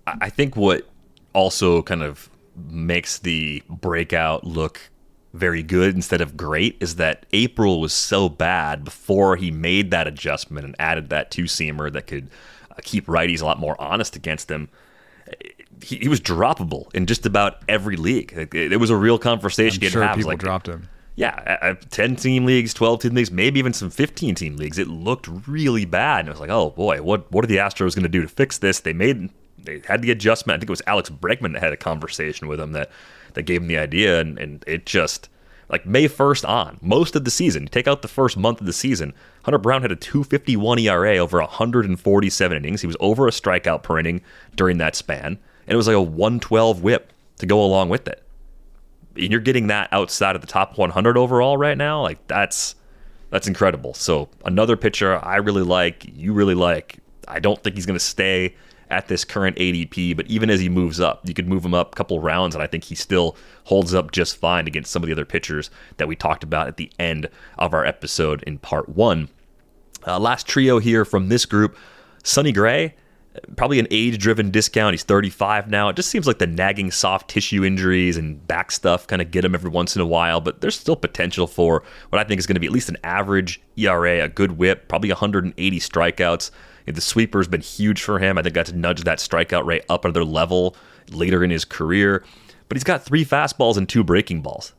I think what also kind of makes the breakout look very good instead of great is that April was so bad before he made that adjustment and added that two-seamer that could keep righties a lot more honest against him. He was droppable in just about every league. It was a real conversation. I'm sure people dropped him. Yeah, 10-team leagues, 12-team leagues, maybe even some 15-team leagues. It looked really bad. And it was like, oh, boy, what are the Astros going to do to fix this? They had the adjustment. I think it was Alex Bregman that had a conversation with him that gave him the idea. And it just, like May 1st on, most of the season, you take out the first month of the season, Hunter Brown had a 2.51 ERA over 147 innings. He was over a strikeout per inning during that span. And it was like a 112 whip to go along with it. And you're getting that outside of the top 100 overall right now. Like that's incredible. So another pitcher I really like, you really like. I don't think he's going to stay at this current ADP, but even as he moves up, you could move him up a couple rounds, and I think he still holds up just fine against some of the other pitchers that we talked about at the end of our episode in part 1. Last trio here from this group, Sonny Gray. Probably an age-driven discount. He's 35 now. It just seems like the nagging soft tissue injuries and back stuff kind of get him every once in a while, but there's still potential for what I think is going to be at least an average ERA, a good whip, probably 180 strikeouts. The sweeper's been huge for him. I think that's nudged that strikeout rate up another level later in his career. But he's got 3 fastballs and 2 breaking balls.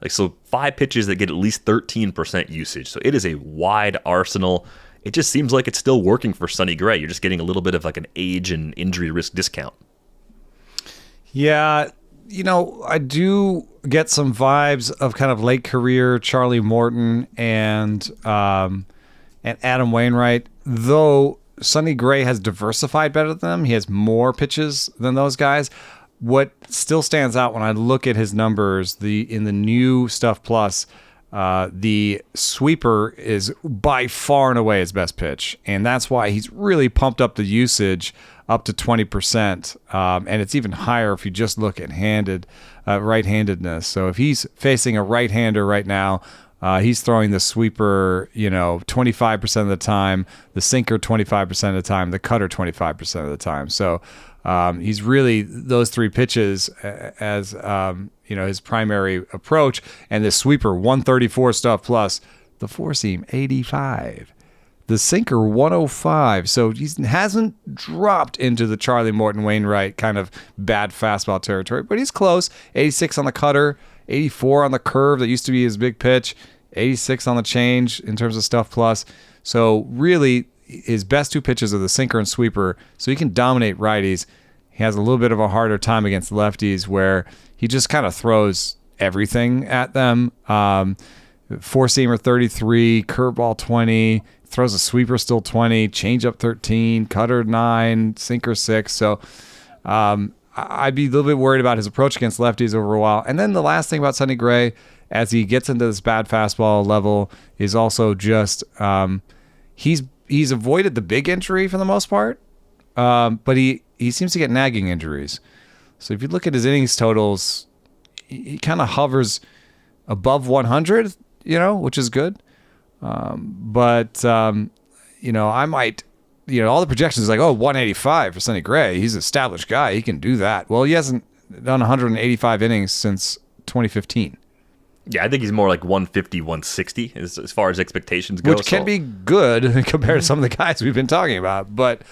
So 5 pitches that get at least 13% usage. So it is a wide arsenal. It just seems like it's still working for Sonny Gray. You're just getting a little bit of like an age and injury risk discount. Yeah, I do get some vibes of kind of late career Charlie Morton and Adam Wainwright, though Sonny Gray has diversified better than them. He has more pitches than those guys. What still stands out when I look at his numbers, in the new Stuff Plus, the sweeper is by far and away his best pitch, and that's why he's really pumped up the usage up to 20%, and it's even higher if you just look at right-handedness. So if he's facing a right-hander right now, he's throwing the sweeper, 25% of the time, the sinker 25% of the time, the cutter 25% of the time. So he's really those 3 pitches as his primary approach, and the sweeper 134 Stuff Plus, the 4-seam 85, the sinker 105. So he hasn't dropped into the Charlie Morton Wainwright kind of bad fastball territory, but he's close. 86 on the cutter, 84 on the curve that used to be his big pitch, 86 on the change in terms of Stuff Plus. So really, his best 2 pitches are the sinker and sweeper, so he can dominate righties. He has a little bit of a harder time against lefties where he just kind of throws everything at them. 4-seamer 33, curveball 20, throws a sweeper still 20, changeup 13, cutter 9, sinker 6. So I'd be a little bit worried about his approach against lefties over a while. And then the last thing about Sonny Gray, as he gets into this bad fastball level, is also just he's avoided the big injury for the most part, but he seems to get nagging injuries. So if you look at his innings totals, he kind of hovers above 100, which is good. But I might, all the projections are like, 185 for Sonny Gray. He's an established guy. He can do that. Well, he hasn't done 185 innings since 2015. Yeah, I think he's more like 150, 160 as far as expectations go. Which can be good compared to some of the guys we've been talking about. But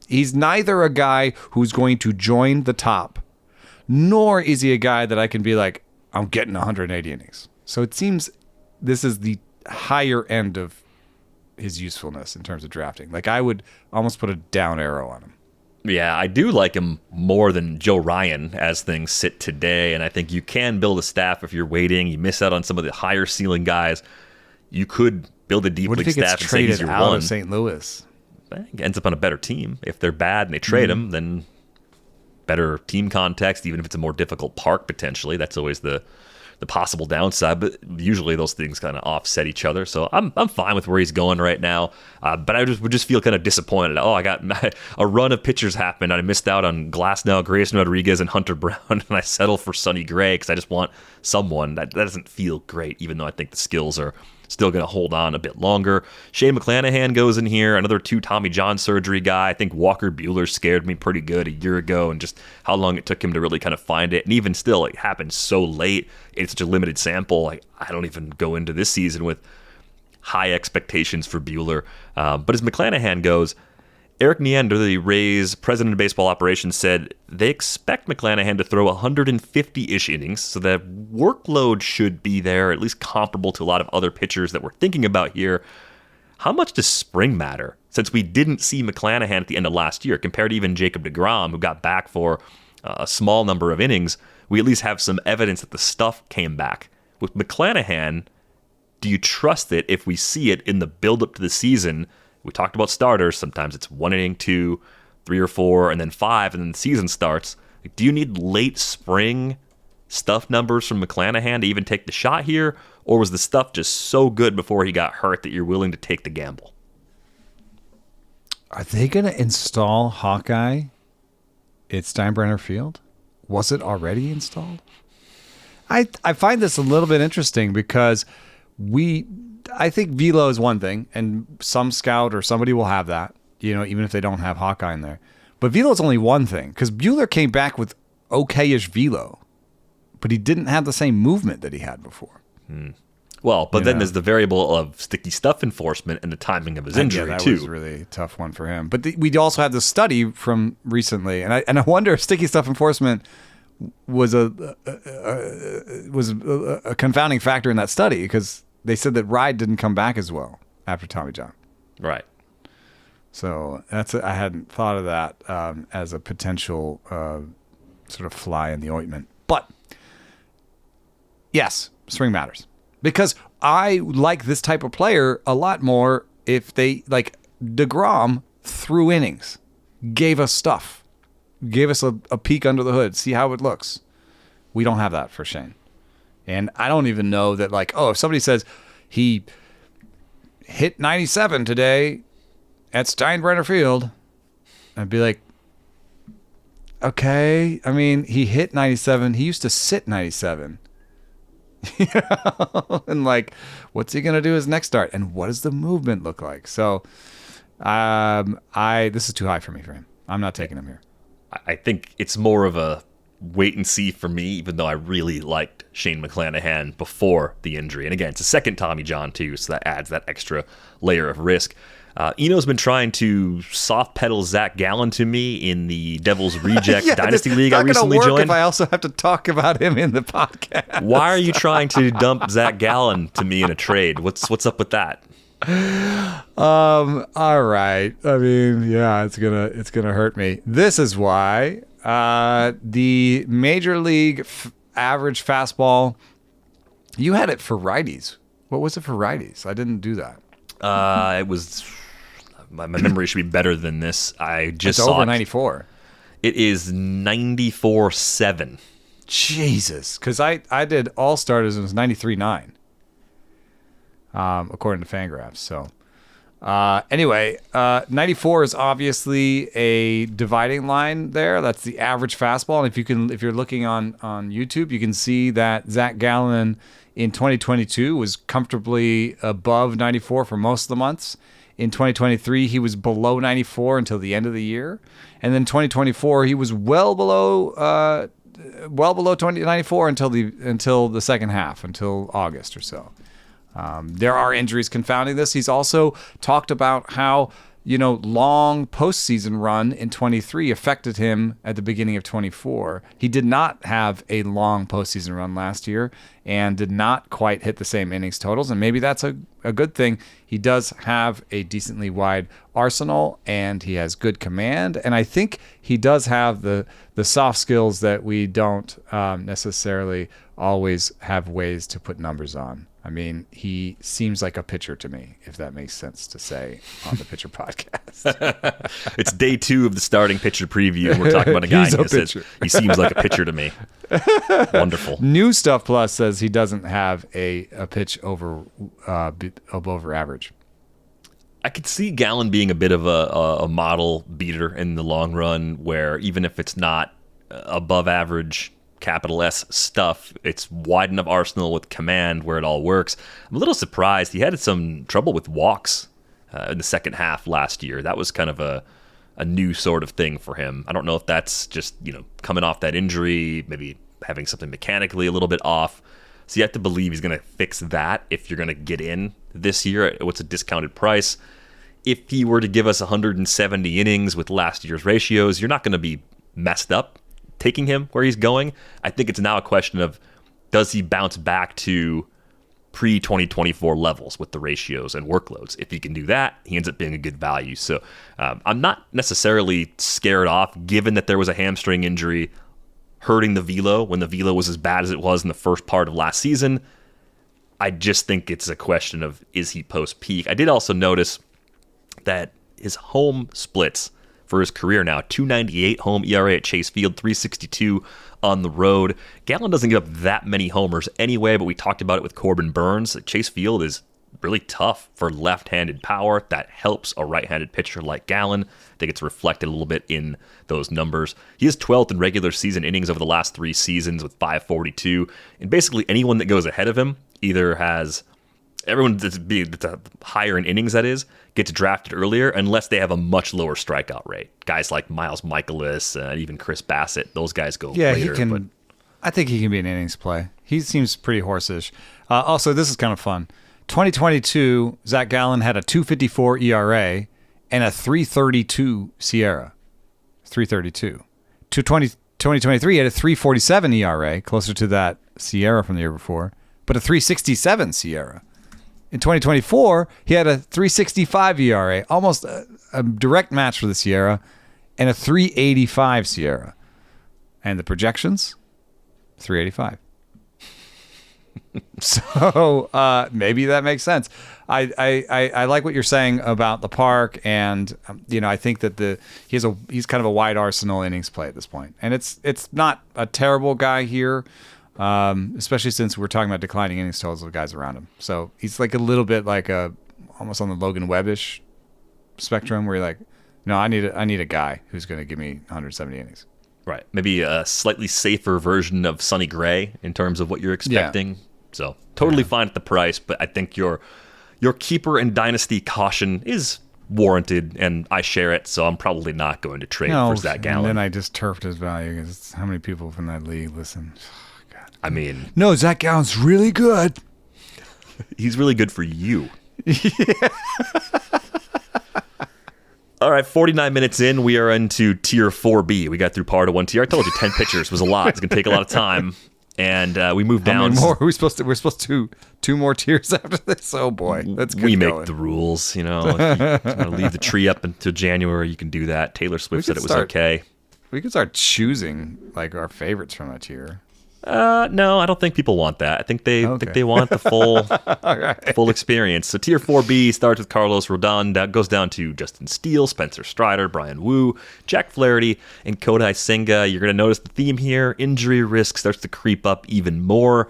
he's neither a guy who's going to join the top, nor is he a guy that I can be like, I'm getting 180 innings. So it seems this is the higher end of his usefulness in terms of drafting. Like, I would almost put a down arrow on him. Yeah, I do like him more than Joe Ryan as things sit today, and I think you can build a staff if you're waiting. You miss out on some of the higher ceiling guys. You could build a deep league staff and say he's your out one. Of St. Louis? Ends up on a better team. If they're bad and they trade him, then better team context, even if it's a more difficult park potentially. That's always the possible downside, but usually those things kind of offset each other. So I'm fine with where he's going right now, but I would just feel kind of disappointed. I got a run of pitchers happened, and I missed out on Glasnow, Grayson Rodriguez, and Hunter Brown, and I settle for Sonny Gray because I just want someone that doesn't feel great, even though I think the skills are still going to hold on a bit longer. Shane McClanahan goes in here, another 2 Tommy John surgery guy. I think Walker Buehler scared me pretty good a year ago, and just how long it took him to really kind of find it. And even still, it happened so late. It's such a limited sample. Like, I don't even go into this season with high expectations for Buehler. But as McClanahan goes, Eric Neander, the Rays president of baseball operations, said they expect McClanahan to throw 150-ish innings, so the workload should be there, at least comparable to a lot of other pitchers that we're thinking about here. How much does spring matter, since we didn't see McClanahan at the end of last year, compared to even Jacob deGrom, who got back for a small number of innings? We at least have some evidence that the stuff came back. With McClanahan, do you trust it if we see it in the build-up to the season? We talked about starters. Sometimes it's 1 inning, 2, 3 or 4, and then 5, and then the season starts. Like, do you need late spring stuff numbers from McClanahan to even take the shot here? Or was the stuff just so good before he got hurt that you're willing to take the gamble? Are they going to install Hawkeye at Steinbrenner Field? Was it already installed? I find this a little bit interesting because I think velo is one thing, and some scout or somebody will have that, even if they don't have Hawkeye in there. But velo is only one thing, because Buehler came back with okay-ish velo, but he didn't have the same movement that he had before. Well, but then there's the variable of sticky stuff enforcement and the timing of his injury, that too. Was really a tough one for him. But we also had the study from recently, and I wonder if sticky stuff enforcement was a confounding factor in that study, because they said that Ride didn't come back as well after Tommy John. Right. So I hadn't thought of that as a potential sort of fly in the ointment. But yes, spring matters, because I like this type of player a lot more if they, like deGrom, threw innings, gave us stuff, gave us a peek under the hood, see how it looks. We don't have that for Shane. And I don't even know that, like, if somebody says he hit 97 today at Steinbrenner Field, I'd be like, okay. I mean, he hit 97. He used to sit 97. And, like, what's he going to do his next start? And what does the movement look like? So, this is too high for him. I'm not taking him here. I think it's more of a wait and see for me, even though I really liked Shane McClanahan before the injury. And again, it's a second Tommy John too, so that adds that extra layer of risk. Eno's been trying to soft pedal Zach Gallen to me in the Devil's Reject Dynasty League I recently joined. If I also have to talk about him in the podcast. Why are you trying to dump Zach Gallen to me in a trade? What's up with that? All right. I mean, yeah, it's gonna hurt me. This is why the major league average fastball. You had it for righties. What was it for righties? I didn't do that. It was. My memory should be better than this. I just it's saw over it. 94. It is 94.7. Jesus, because I did all starters and it was 93.9, according to Fangraphs. So anyway, 94 is obviously a dividing line there. That's the average fastball. And if you're looking on YouTube, you can see that Zach Gallen in 2022 was comfortably above 94 for most of the months. In 2023, he was below 94 until the end of the year. And then 2024, he was well below 94 until the second half, until August or so. There are injuries confounding this. He's also talked about how, long postseason run in 23 affected him at the beginning of 24. He did not have a long postseason run last year and did not quite hit the same innings totals. And maybe that's a good thing. He does have a decently wide arsenal and he has good command. And I think he does have the soft skills that we don't necessarily always have ways to put numbers on. I mean, he seems like a pitcher to me, if that makes sense to say on the Pitcher Podcast. It's day 2 of the starting pitcher preview, and we're talking about a guy who says he seems like a pitcher to me. Wonderful. New Stuff Plus says he doesn't have a pitch over average. I could see Gallen being a bit of a model beater in the long run, where even if it's not above average, capital S stuff, it's wide enough arsenal with command where it all works. I'm a little surprised. He had some trouble with walks in the second half last year. That was kind of a new sort of thing for him. I don't know if that's just, coming off that injury, maybe having something mechanically a little bit off. So you have to believe he's going to fix that if you're going to get in this year at what's a discounted price. If he were to give us 170 innings with last year's ratios, you're not going to be messed up taking him where he's going. I think it's now a question of, does he bounce back to pre-2024 levels with the ratios and workloads? If he can do that, he ends up being a good value. So I'm not necessarily scared off, given that there was a hamstring injury hurting the velo when the velo was as bad as it was in the first part of last season. I just think it's a question of, is he post-peak? I did also notice that his home splits for his career now, 2.98 home ERA at Chase Field, 3.62 on the road. Gallen doesn't give up that many homers anyway, but we talked about it with Corbin Burns. Chase Field is really tough for left-handed power. That helps a right-handed pitcher like Gallen. I think it's reflected a little bit in those numbers. He is 12th in regular season innings over the last 3 seasons with 542. And basically anyone that goes ahead of him either has... Everyone that's higher in innings, that is, gets drafted earlier unless they have a much lower strikeout rate. Guys like Miles Michaelis, even Chris Bassett, those guys go later. He can. But I think he can be an innings play. He seems pretty horseish. Also, this is kind of fun. 2022, Zach Gallen had a 2.54 ERA and a 3.32 SIERA. 3.32. 2023, he had a 3.47 ERA, closer to that SIERA from the year before, but a 3.67 SIERA. In 2024, he had a 3.65 ERA, almost a direct match for the SIERA, and a 3.85 SIERA. And the projections, 3.85. So maybe that makes sense. I like what you're saying about the park, and I think that he's kind of a wide arsenal innings play at this point, and it's not a terrible guy here. Especially since we're talking about declining innings totals of guys around him. So he's like a little bit like almost on the Logan Webb-ish spectrum, where you're like, no, I need a guy who's going to give me 170 innings. Right. Maybe a slightly safer version of Sonny Gray in terms of what you're expecting. Yeah. So totally fine at the price, but I think your keeper and dynasty caution is warranted, and I share it, so I'm probably not going to trade for Zach Gallen. And then I just turfed his value, because how many people from that league listen? I mean... No, Zach Gallen's really good. He's really good for you. Yeah. All right, 49 minutes in, we are into Tier 4B. We got through part of 1 tier. I told you 10 pitchers was a lot. It's going to take a lot of time. And we moved down. How many more? We're supposed to 2 more tiers after this? Oh, boy. That's good. We make the rules, If you want to leave the tree up until January, you can do that. Taylor Swift said it was okay. We could start choosing, our favorites from that tier. No, I don't think people want that. I think they want the full full experience. So Tier 4B starts with Carlos Rodón, that goes down to Justin Steele, Spencer Strider, Bryan Wu, Jack Flaherty, and Kodai Senga. You're going to notice the theme here. Injury risk starts to creep up even more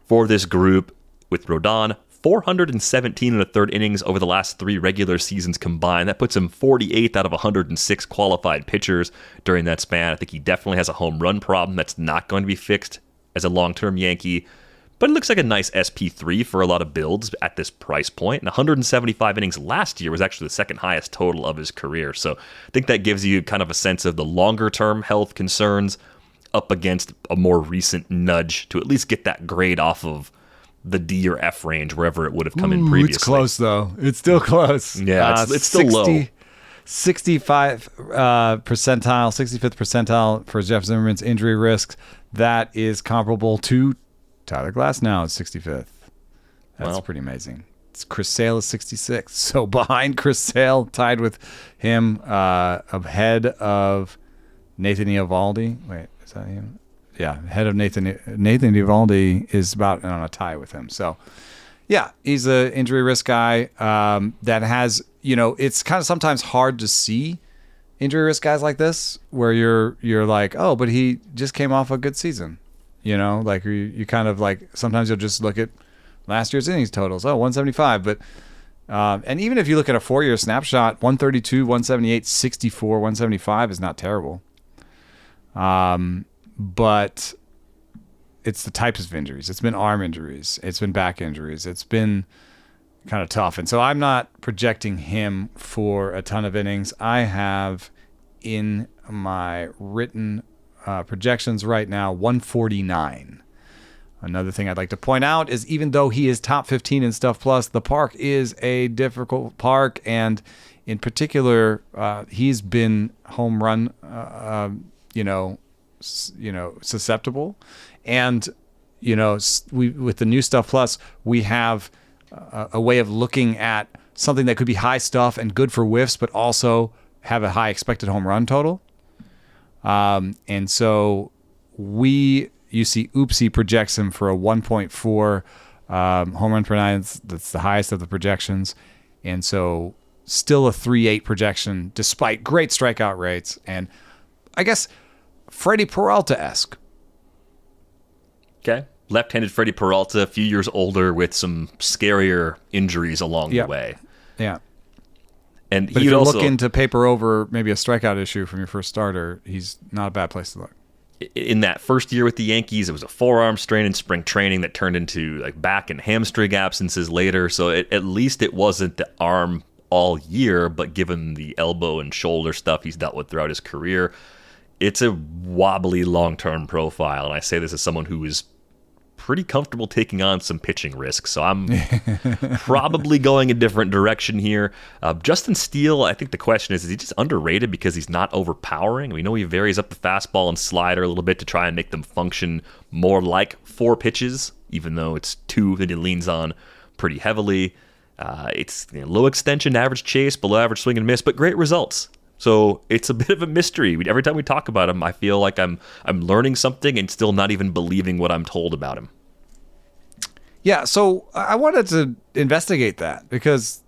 for this group with Rodón. 417 and a third innings over the last 3 regular seasons combined. That puts him 48th out of 106 qualified pitchers during that span. I think he definitely has a home run problem that's not going to be fixed as a long-term Yankee, but it looks like a nice SP3 for a lot of builds at this price point. And 175 innings last year was actually the second highest total of his career. So I think that gives you kind of a sense of the longer-term health concerns up against a more recent nudge to at least get that grade off of the D or F range, wherever it would have come in previously. It's close, though. It's still close. Yeah, it's still low. 65 percentile, 65th percentile for Jeff Zimmerman's injury risks. That is comparable to Tyler Glasnow at 65th. That's pretty amazing. Chris Sale is 66. So behind Chris Sale, tied with him, ahead of Nathan Eovaldi. Wait, is that him? Yeah, head of Nathan Eovaldi is about on a tie with him. So, yeah, he's an injury risk guy that has, it's kind of sometimes hard to see injury risk guys like this where you're like, oh, but he just came off a good season. Like you kind of like, sometimes you'll just look at last year's innings totals. Oh, 175. But, and even if you look at a 4-year snapshot, 132, 178, 64, 175 is not terrible. But it's the types of injuries. It's been arm injuries. It's been back injuries. It's been kind of tough. And so I'm not projecting him for a ton of innings. I have in my written projections right now 149. Another thing I'd like to point out is even though he is top 15 in Stuff Plus, the park is a difficult park. And in particular, he's been home run, susceptible. And, we with the new Stuff Plus, we have a way of looking at something that could be high stuff and good for whiffs, but also have a high expected home run total. And so you see Oopsie projects him for a 1.4 home run per 9. That's the highest of the projections. And so still a 3.8 projection despite great strikeout rates. And I guess Freddy Peralta-esque. Okay. Left-handed Freddy Peralta, a few years older with some scarier injuries along the way. Yeah. And but if you're looking to paper over maybe a strikeout issue from your first starter, he's not a bad place to look. In that first year with the Yankees, it was a forearm strain in spring training that turned into like back and hamstring absences later. So at least it wasn't the arm all year, but given the elbow and shoulder stuff he's dealt with throughout his career, it's a wobbly long-term profile. And I say this as someone who is pretty comfortable taking on some pitching risk. So I'm probably going a different direction here. Justin Steele, I think the question is he just underrated because he's not overpowering? We know he varies up the fastball and slider a little bit to try and make them function more like 4 pitches, even though it's 2 that he leans on pretty heavily. It's low extension, average chase, below average swing and miss, but great results. So it's a bit of a mystery. Every time we talk about him, I feel like I'm learning something and still not even believing what I'm told about him. Yeah, so I wanted to investigate that because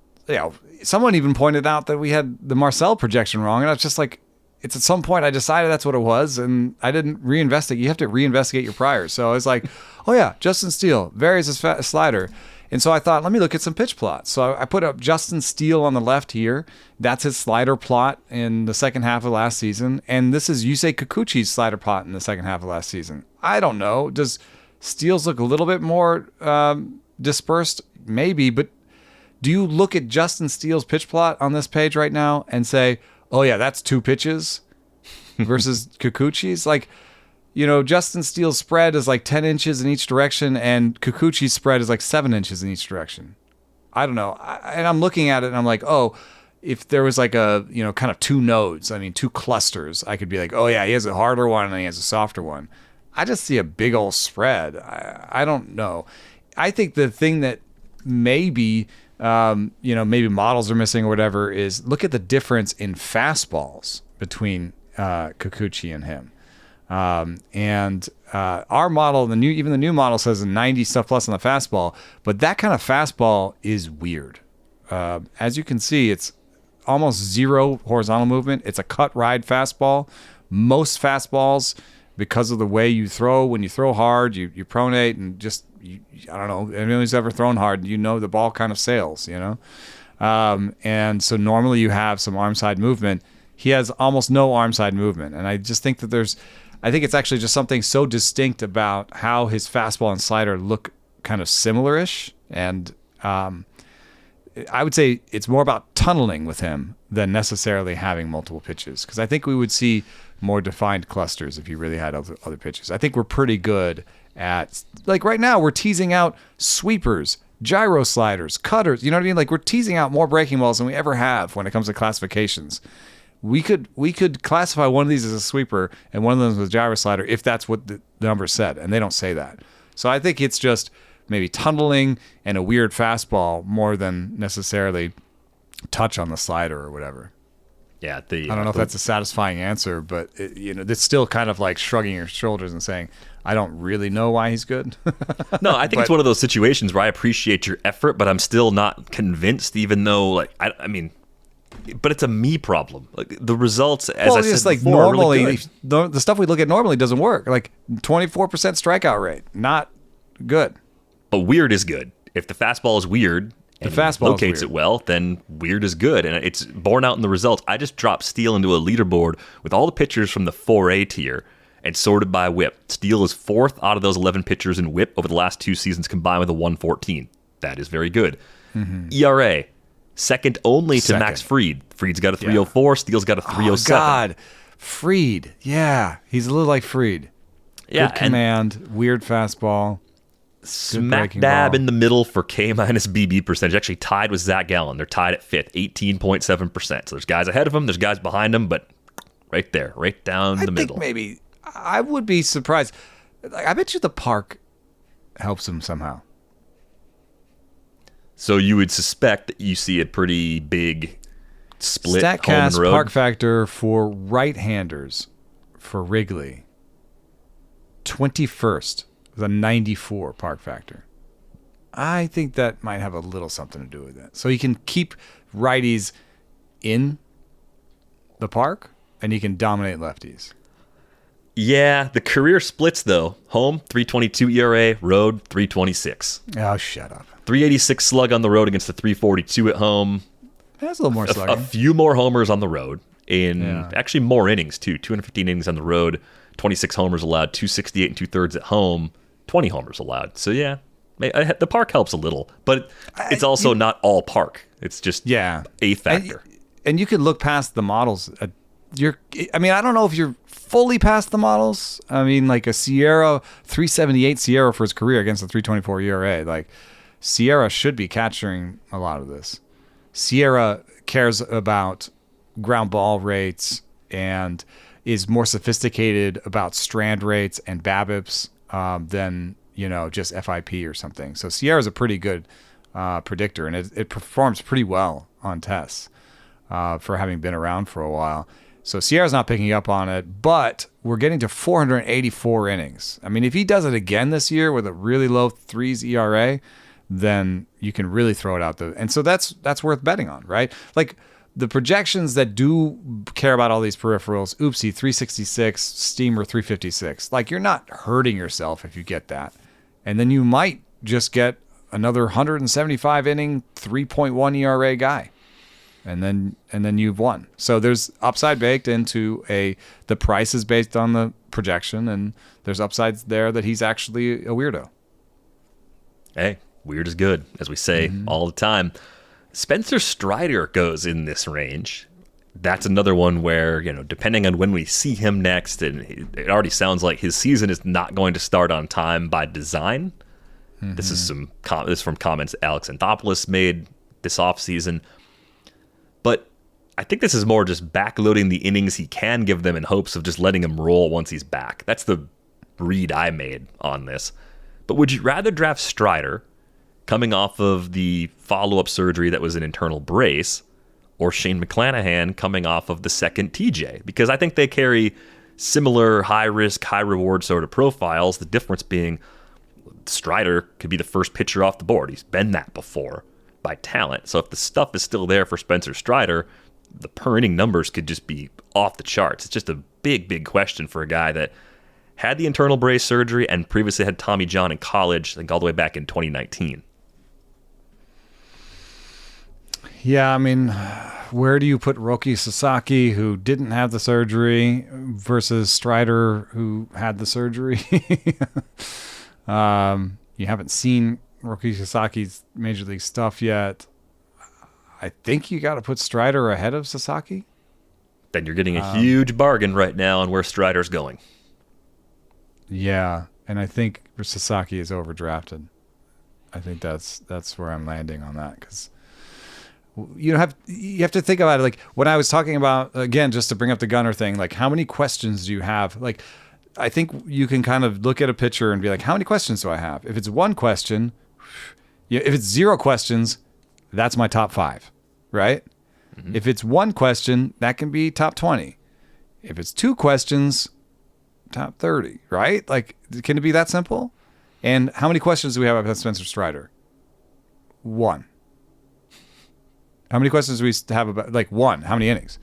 someone even pointed out that we had the Marcel projection wrong, and I was just like, it's at some point I decided that's what it was, and I didn't reinvestigate. You have to reinvestigate your priors. So I was like, oh yeah, Justin Steele varies his slider. And so I thought, let me look at some pitch plots. So I put up Justin Steele on the left here. That's his slider plot in the second half of last season. And this is Yusei Kikuchi's slider plot in the second half of last season. I don't know. Does Steele's look a little bit more dispersed? Maybe. But do you look at Justin Steele's pitch plot on this page right now and say, oh yeah, that's 2 pitches versus Kikuchi's? Like, Justin Steele's spread is like 10 inches in each direction, and Kikuchi's spread is like 7 inches in each direction. I don't know. And I'm looking at it, and I'm like, oh, if there was like a, kind of 2 nodes, 2 clusters, I could be like, oh yeah, he has a harder one and he has a softer one. I just see a big old spread. I don't know. I think the thing that maybe, maybe models are missing or whatever is look at the difference in fastballs between Kikuchi and him. And our model, even the new model says a 90 stuff plus on the fastball, but that kind of fastball is weird. As you can see, it's almost zero horizontal movement. It's a cut ride fastball. Most fastballs, because of the way you throw, when you throw hard, you pronate and just, I don't know, anyone who's ever thrown hard, the ball kind of sails, and so normally you have some arm side movement. He has almost no arm side movement. And I just think that I think it's actually just something so distinct about how his fastball and slider look kind of similar-ish. And I would say it's more about tunneling with him than necessarily having multiple pitches. Because I think we would see more defined clusters if you really had other pitches. I think we're pretty good at, like right now, we're teasing out sweepers, gyro sliders, cutters. You know what I mean? Like we're teasing out more breaking balls than we ever have when it comes to classifications. We could classify one of these as a sweeper and one of them as a gyro slider if that's what the number said, and they don't say that. So I think it's just maybe tunneling and a weird fastball more than necessarily touch on the slider or whatever. Yeah, I don't know if that's a satisfying answer, but it's still kind of like shrugging your shoulders and saying, I don't really know why he's good. No, I think it's one of those situations where I appreciate your effort, but I'm still not convinced, even though, I mean, but it's a me problem. Like the results, as I said like before, normally, are really good. the stuff we look at normally doesn't work. Like 24% strikeout rate, not good. But weird is good. If the fastball is weird, and the fastball locates it well, then weird is good, and it's borne out in the results. I just dropped Steele into a leaderboard with all the pitchers from the 4A tier and sorted by whip. Steele is 4th out of those 11 pitchers in whip over the last 2 seasons combined with a 114. That is very good. Mm-hmm. ERA, second only to Max Fried. Fried's got a 304. Steele's got a 307. Oh, God. Fried. Yeah. He's a little like Fried. Yeah. Good command. Weird fastball. Smack dab in the middle for K-minus BB percentage. Actually tied with Zach Gallen. They're tied at 5th, 18.7%. So there's guys ahead of him, there's guys behind him, but right there, right down the middle. I think maybe I would be surprised. I bet you the park helps him somehow. So you would suspect that you see a pretty big split StatCast home and road. Park factor for right-handers for Wrigley, 21st. The 94 park factor. I think that might have a little something to do with it. So he can keep righties in the park, and he can dominate lefties. Yeah, the career splits, though. Home, 3.22 ERA. Road, 3.26. Oh, shut up. 3.86 slug on the road against the 3.42 at home. That's a little more slugging. A few more homers on the road. Actually more innings, too. 215 innings on the road. 26 homers allowed. 268 and 2/3 at home. 20 homers allowed. So, yeah, the park helps a little. But it's also not all park. It's just a factor. And you could look past the models. I don't know if you're fully past the models. I mean, like a Sierra, 378 Sierra for his career against a 324 ERA. Like, Sierra should be capturing a lot of this. Sierra cares about ground ball rates and is more sophisticated about strand rates and BABIPs than, just FIP or something. So Sierra's a pretty good predictor, and it performs pretty well on tests for having been around for a while. So Sierra's not picking up on it, but we're getting to 484 innings. I mean, if he does it again this year with a really low 3s ERA, then you can really throw it out there. And so that's worth betting on, right? Like the projections that do care about all these peripherals, oopsie, 366, steamer 356. Like you're not hurting yourself if you get that. And then you might just get another 175 inning, 3.1 ERA guy. And then you've won. So there's upside baked into the price is based on the projection, and there's upsides there that he's actually a weirdo. Hey, weird is good, as we say all the time. Spencer Strider goes in this range. That's another one where, depending on when we see him next, and it already sounds like his season is not going to start on time by design. Mm-hmm. This is this is from comments Alex Anthopoulos made this offseason. But I think this is more just backloading the innings he can give them in hopes of just letting him roll once he's back. That's the read I made on this. But would you rather draft Strider, coming off of the follow-up surgery that was an internal brace, or Shane McClanahan coming off of the second TJ? Because I think they carry similar high risk, high reward sort of profiles. The difference being Strider could be the first pitcher off the board. He's been that before by talent. So if the stuff is still there for Spencer Strider, the per inning numbers could just be off the charts. It's just a big, big question for a guy that had the internal brace surgery and previously had Tommy John in college, I think all the way back in 2019. Yeah, I mean, where do you put Roki Sasaki, who didn't have the surgery, versus Strider, who had the surgery? You haven't seen Roki Sasaki's major league stuff yet. I think you got to put Strider ahead of Sasaki. Then you're getting a huge bargain right now on where Strider's going. Yeah, and I think Sasaki is overdrafted. I think that's where I'm landing on that, because you have to think about it. Like when I was talking about, again, just to bring up the Gunner thing, like how many questions do you have? Like I think you can kind of look at a pitcher and be like, how many questions do I have? If it's one question, if it's 0 questions, that's my top 5, right? Mm-hmm. If it's one question, that can be top 20. If it's 2 questions, top 30, right? Like, can it be that simple? And how many questions do we have about Spencer Strider? 1. How many questions do we have about, like, 1? How many innings?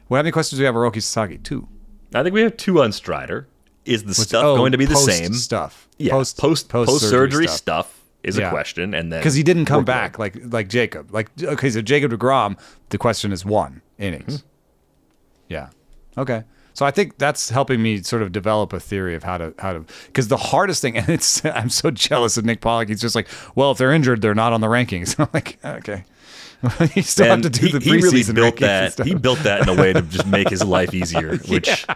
Well, how many questions do we have about Roki Sasaki? 2. I think we have 2 on Strider. Is the stuff going to be the same? Stuff. Yeah, post-surgery stuff is a question. And then because he didn't come back like Jacob. Like, okay, so Jacob DeGrom, the question is 1 innings. Mm-hmm. Yeah. Okay. So I think that's helping me sort of develop a theory of how to, because the hardest thing, and I'm so jealous of Nick Pollock. He's just like, well, if they're injured, they're not on the rankings. I'm like, okay. You still have to do the preseason really built rankings that. He built that in a way to just make his life easier, which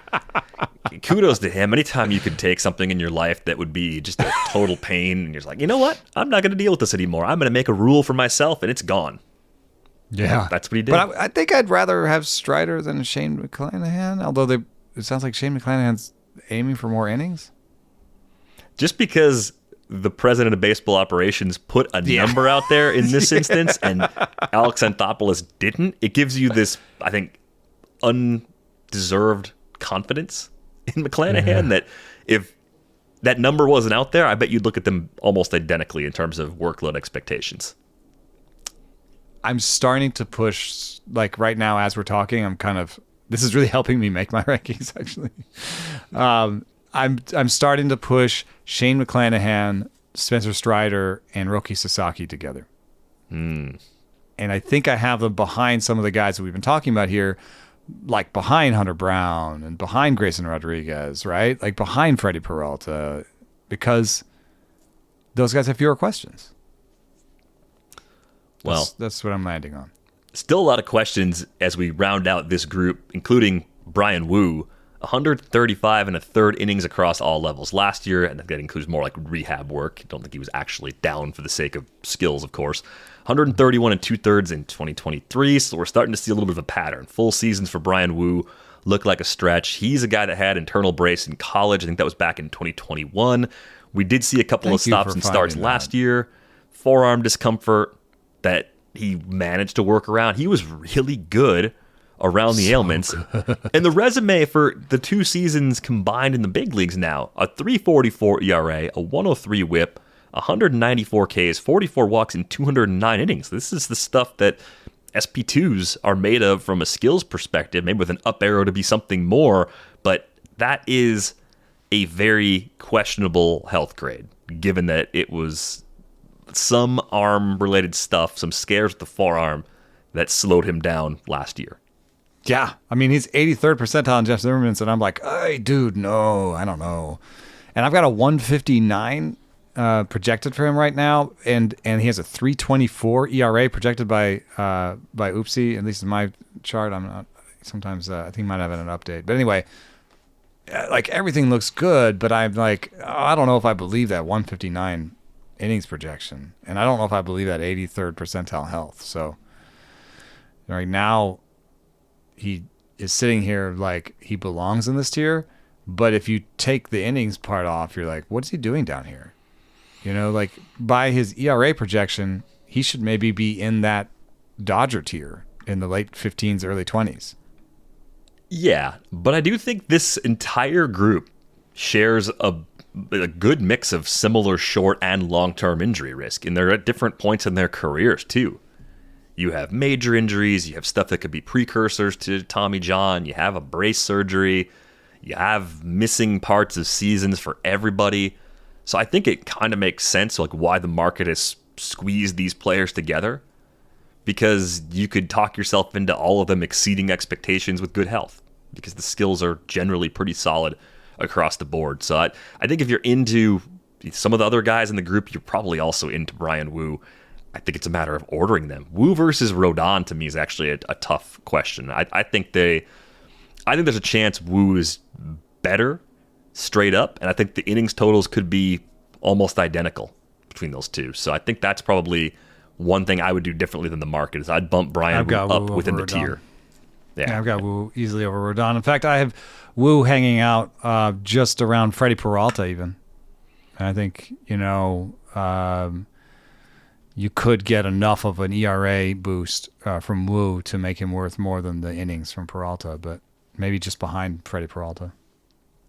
kudos to him. Anytime you could take something in your life that would be just a total pain, and you're just like, you know what? I'm not going to deal with this anymore. I'm going to make a rule for myself, and it's gone. Yeah. That's what he did. But I think I'd rather have Strider than Shane McClanahan, although it sounds like Shane McClanahan's aiming for more innings. Just because the president of baseball operations put a number out there in this instance and Alex Anthopoulos didn't, it gives you this, I think, undeserved confidence in McClanahan that if that number wasn't out there, I bet you'd look at them almost identically in terms of workload expectations. I'm starting to push, like right now as we're talking, this is really helping me make my rankings, actually. I'm starting to push Shane McClanahan, Spencer Strider, and Roki Sasaki together. And I think I have them behind some of the guys that we've been talking about here, like behind Hunter Brown and behind Grayson Rodriguez, right? Like behind Freddy Peralta, because those guys have fewer questions. Well, that's what I'm landing on. Still a lot of questions as we round out this group, including Bryan Woo. 135 and a third innings across all levels last year, and that includes more like rehab work. I don't think he was actually down for the sake of skills, of course. 131 and 2/3 in 2023, so we're starting to see a little bit of a pattern. Full seasons for Bryan Woo look like a stretch. He's a guy that had internal brace in college. I think that was back in 2021. We did see a couple of stops and starts last year. Forearm discomfort that he managed to work around. He was really good around the ailments. And the resume for the 2 seasons combined in the big leagues now, a 3.44 ERA, a 103 whip, 194 Ks, 44 walks, and 209 innings. This is the stuff that SP2s are made of from a skills perspective, maybe with an up arrow to be something more, but that is a very questionable health grade, given that it was some arm-related stuff, some scares with the forearm that slowed him down last year. Yeah, I mean, he's 83rd percentile on Jeff Zimmerman's, and I'm like, hey, dude, no, I don't know. And I've got a 159 projected for him right now, and he has a 3.24 ERA projected by Oopsie, at least in my chart. I'm not. Sometimes I think he might have an update, but anyway, like everything looks good, but I'm like, I don't know if I believe that 159 innings projection, and I don't know if I believe that 83rd percentile health. So right now, he is sitting here like he belongs in this tier, but if you take the innings part off, you're like, what's he doing down here? You know, like by his ERA projection, he should maybe be in that Dodger tier in the late 15s, early 20s. Yeah, but I do think this entire group shares a good mix of similar short and long-term injury risk, and they're at different points in their careers too. You have major injuries, you have stuff that could be precursors to Tommy John, you have a brace surgery, you have missing parts of seasons for everybody. So I think it kind of makes sense like why the market has squeezed these players together, because you could talk yourself into all of them exceeding expectations with good health, because the skills are generally pretty solid across the board. So I think if you're into some of the other guys in the group, you're probably also into Bryan Wu. I think it's a matter of ordering them. Wu versus Rodón to me is actually a tough question. I think there's a chance Wu is better straight up, and I think the innings totals could be almost identical between those two. So I think that's probably one thing I would do differently than the market is I'd bump Bryan Wu up within the tier. Yeah, I've got Wu easily over Rodón. In fact, I have Wu hanging out just around Freddy Peralta even. And I think, you could get enough of an ERA boost from Wu to make him worth more than the innings from Peralta, but maybe just behind Freddy Peralta.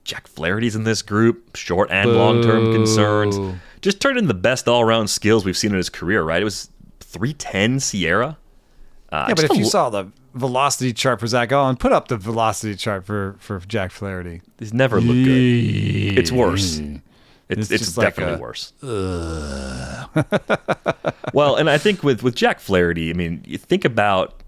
Jack Flaherty's in this group, short and long-term concerns. Just turned in the best all-around skills we've seen in his career, right? It was 310 Sierra. Yeah, but if you saw the velocity chart for Zach Gallen, put up the velocity chart for Jack Flaherty. He's never looked good. It's worse. It's definitely worse. Well, and I think with Jack Flaherty, I mean, you think about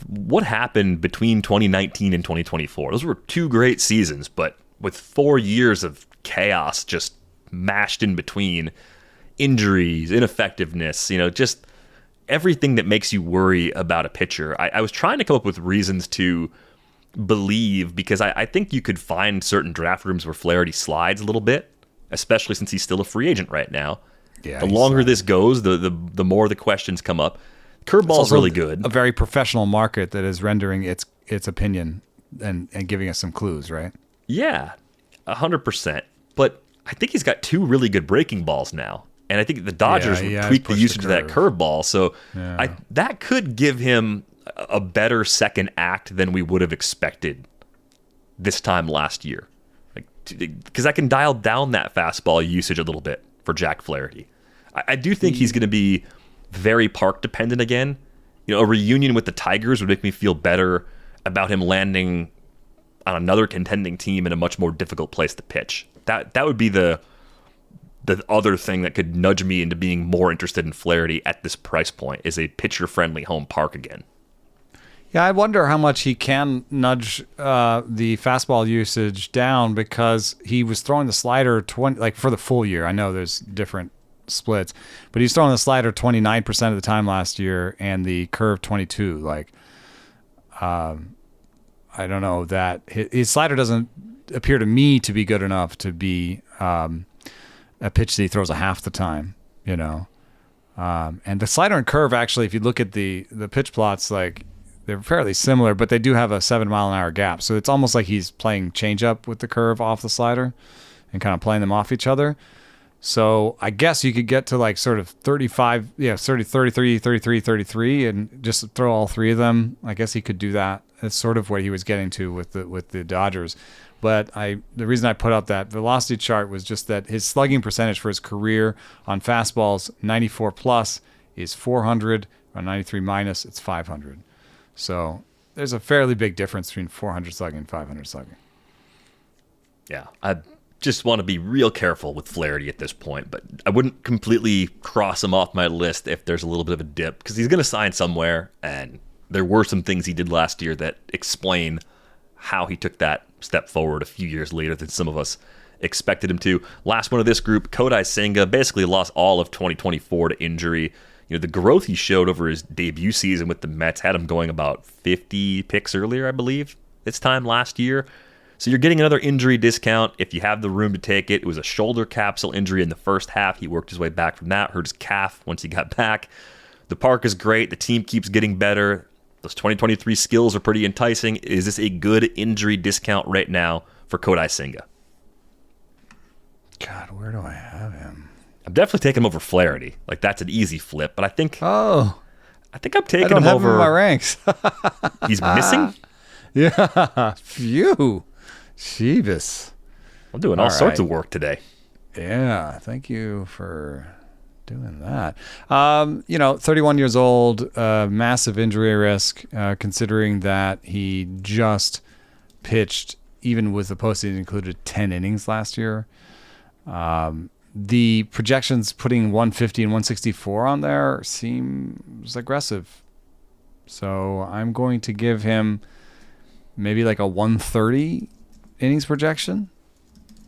what happened between 2019 and 2024. Those were 2 great seasons, but with 4 years of chaos just mashed in between, injuries, ineffectiveness, just everything that makes you worry about a pitcher. I was trying to come up with reasons to believe, because I think you could find certain draft rooms where Flaherty slides a little bit, especially since he's still a free agent right now. Yeah, the longer this goes, the more the questions come up. Curveball's really good. A very professional market that is rendering its opinion and giving us some clues, right? Yeah, 100%. But I think he's got 2 really good breaking balls now. And I think the Dodgers would tweak the usage of that curveball. So that could give him a better second act than we would have expected this time last year. Because I can dial down that fastball usage a little bit for Jack Flaherty. I do think he's going to be very park dependent again. A reunion with the Tigers would make me feel better about him landing on another contending team in a much more difficult place to pitch. That would be the other thing that could nudge me into being more interested in Flaherty at this price point, is a pitcher-friendly home park again. Yeah, I wonder how much he can nudge the fastball usage down, because he was throwing the slider for the full year. I know there's different splits, but he's throwing the slider 29% of the time last year and the curve 22%. I don't know that his slider doesn't appear to me to be good enough to be a pitch that he throws a half the time, and the slider and curve, actually, if you look at the pitch plots, they're fairly similar, but they do have a 7-mile-an-hour gap. So it's almost like he's playing changeup with the curve off the slider and kind of playing them off each other. So I guess you could get to sort of 35, 33, 33, and just throw all 3 of them. I guess he could do that. That's sort of what he was getting to with the Dodgers. But the reason I put out that velocity chart was just that his slugging percentage for his career on fastballs, 94 plus, is 400. On 93 minus, it's 500. So there's a fairly big difference between 400 slugging and 500 slugging. Yeah, I just want to be real careful with Flaherty at this point, but I wouldn't completely cross him off my list if there's a little bit of a dip, because he's going to sign somewhere, and there were some things he did last year that explain how he took that step forward a few years later than some of us expected him to. Last one of this group, Kodai Senga, basically lost all of 2024 to injury. The growth he showed over his debut season with the Mets had him going about 50 picks earlier, I believe, this time last year. So you're getting another injury discount if you have the room to take it. It was a shoulder capsule injury in the first half. He worked his way back from that, hurt his calf once he got back. The park is great. The team keeps getting better. Those 2023 skills are pretty enticing. Is this a good injury discount right now for Kodai Senga? God, where do I have him? I'm definitely taking him over Flaherty. That's an easy flip, but I think I'm taking him have over. him in my ranks. He's missing? Yeah. Phew. Jeebus. I'm doing all sorts of work today. Yeah. Thank you for doing that. 31 years old, massive injury risk, considering that he just pitched, even with the postseason included, 10 innings last year. The projections putting 150 and 164 on there seems aggressive. So I'm going to give him maybe like a 130 innings projection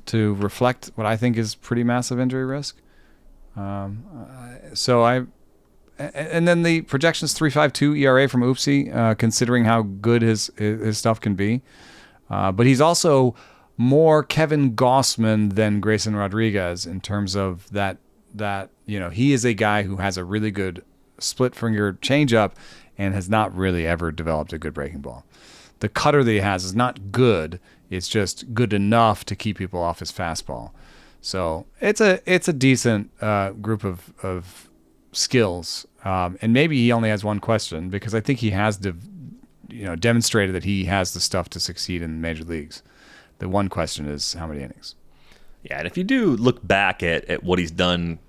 to reflect what I think is pretty massive injury risk. And then the projections 3.52 ERA from Oopsie, considering how good his stuff can be. But he's also more Kevin Gausman than Grayson Rodriguez in terms of that he is a guy who has a really good split finger changeup and has not really ever developed a good breaking ball. The cutter that he has is not good. It's just good enough to keep people off his fastball. So it's a decent group of skills. And maybe he only has one question, because I think he has demonstrated that he has the stuff to succeed in the major leagues. The one question is how many innings. Yeah, and if you do look back at what he's done,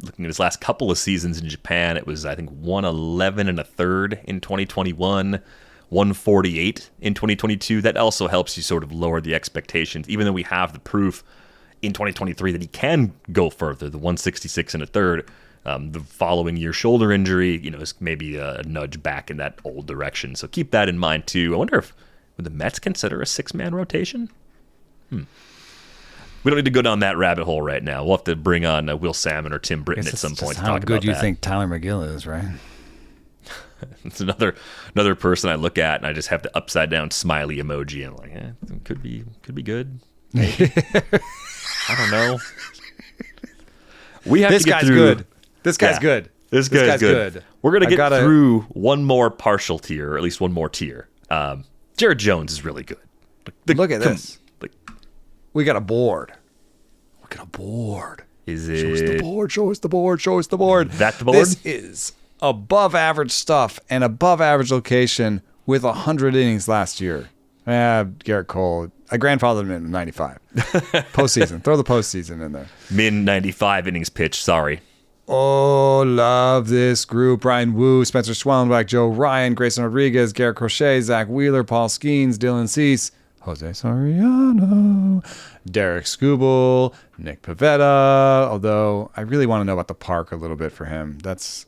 looking at his last couple of seasons in Japan, it was, I think, 111 and a third in 2021, 148 in 2022. That also helps you sort of lower the expectations, even though we have the proof in 2023 that he can go further, the 166 and a third. The following year shoulder injury, is maybe a nudge back in that old direction. So keep that in mind too. I wonder if would the Mets consider a 6-man rotation? We don't need to go down that rabbit hole right now. We'll have to bring on Will Salmon or Tim Britton at some point to talk about that. How good you think Tyler McGill is, right? It's another person I look at and I just have the upside down smiley emoji. And I'm like, it could be good. Maybe. I don't know. We have this to get guy's through. Good. This guy's good. This guy's good. We're gonna get through one more partial tier, or at least one more tier. Jared Jones is really good. Look at this. We got a board. Is it? Show us the board. Show us the board. Show us the board. That the board? This is above average stuff and above average location with 100 innings last year. Garrett Cole. I grandfathered him in 95. Postseason. Throw the postseason in there. Min 95 innings pitched. Sorry. Oh, love this group. Brian Wu, Spencer Schwellenbach, Joe Ryan, Grayson Rodriguez, Garrett Crochet, Zach Wheeler, Paul Skeens, Dylan Cease, Jose Soriano, Derek Skubal, Nick Pivetta. Although I really want to know about the park a little bit for him. That's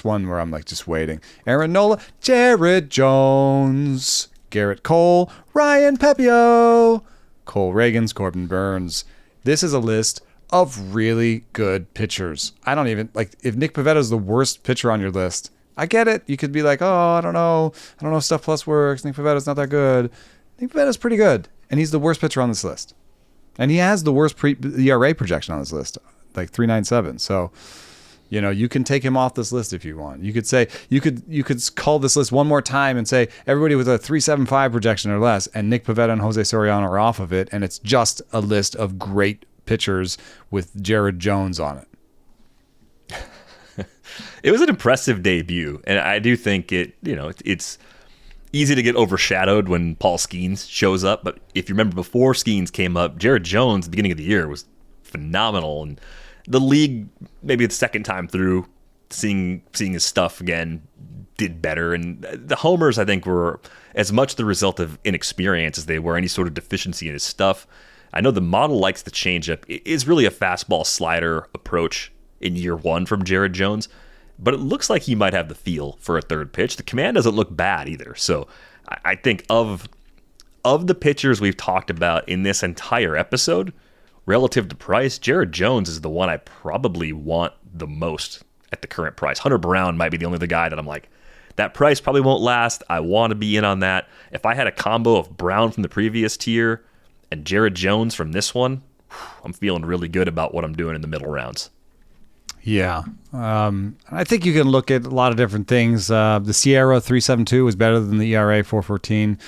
one where I'm like just waiting. Aaron Nola, Jared Jones, Garrett Cole, Ryan Pepio, Cole Reagans, Corbin Burns. This is a list of really good pitchers. I don't even if Nick Pivetta is the worst pitcher on your list. I get it. You could be like, I don't know if Stuff Plus works. Nick Pivetta's not that good. Nick Pivetta's pretty good, and he's the worst pitcher on this list. And he has the worst ERA projection on this list, like 3.97. So, you can take him off this list if you want. You could say you could call this list one more time and say everybody with a 3.75 projection or less, and Nick Pivetta and Jose Soriano are off of it, and it's just a list of great pitchers with Jared Jones on it. It was an impressive debut, and I do think it's easy to get overshadowed when Paul Skeens shows up. But if you remember before Skeens came up, Jared Jones at the beginning of the year was phenomenal, and the league, maybe the second time through, seeing his stuff again, did better. And the homers, I think, were as much the result of inexperience as they were any sort of deficiency in his stuff. I know the model likes the changeup. It is really a fastball slider approach in year one from Jared Jones, but it looks like he might have the feel for a third pitch. The command doesn't look bad either. So I think of the pitchers we've talked about in this entire episode, relative to price, Jared Jones is the one I probably want the most at the current price. Hunter Brown might be the only other guy that I'm like, that price probably won't last. I want to be in on that. If I had a combo of Brown from the previous tier and Jared Jones from this one, I'm feeling really good about what I'm doing in the middle rounds. Yeah. I think you can look at a lot of different things. The Sierra 3.72 was better than the ERA 4.14.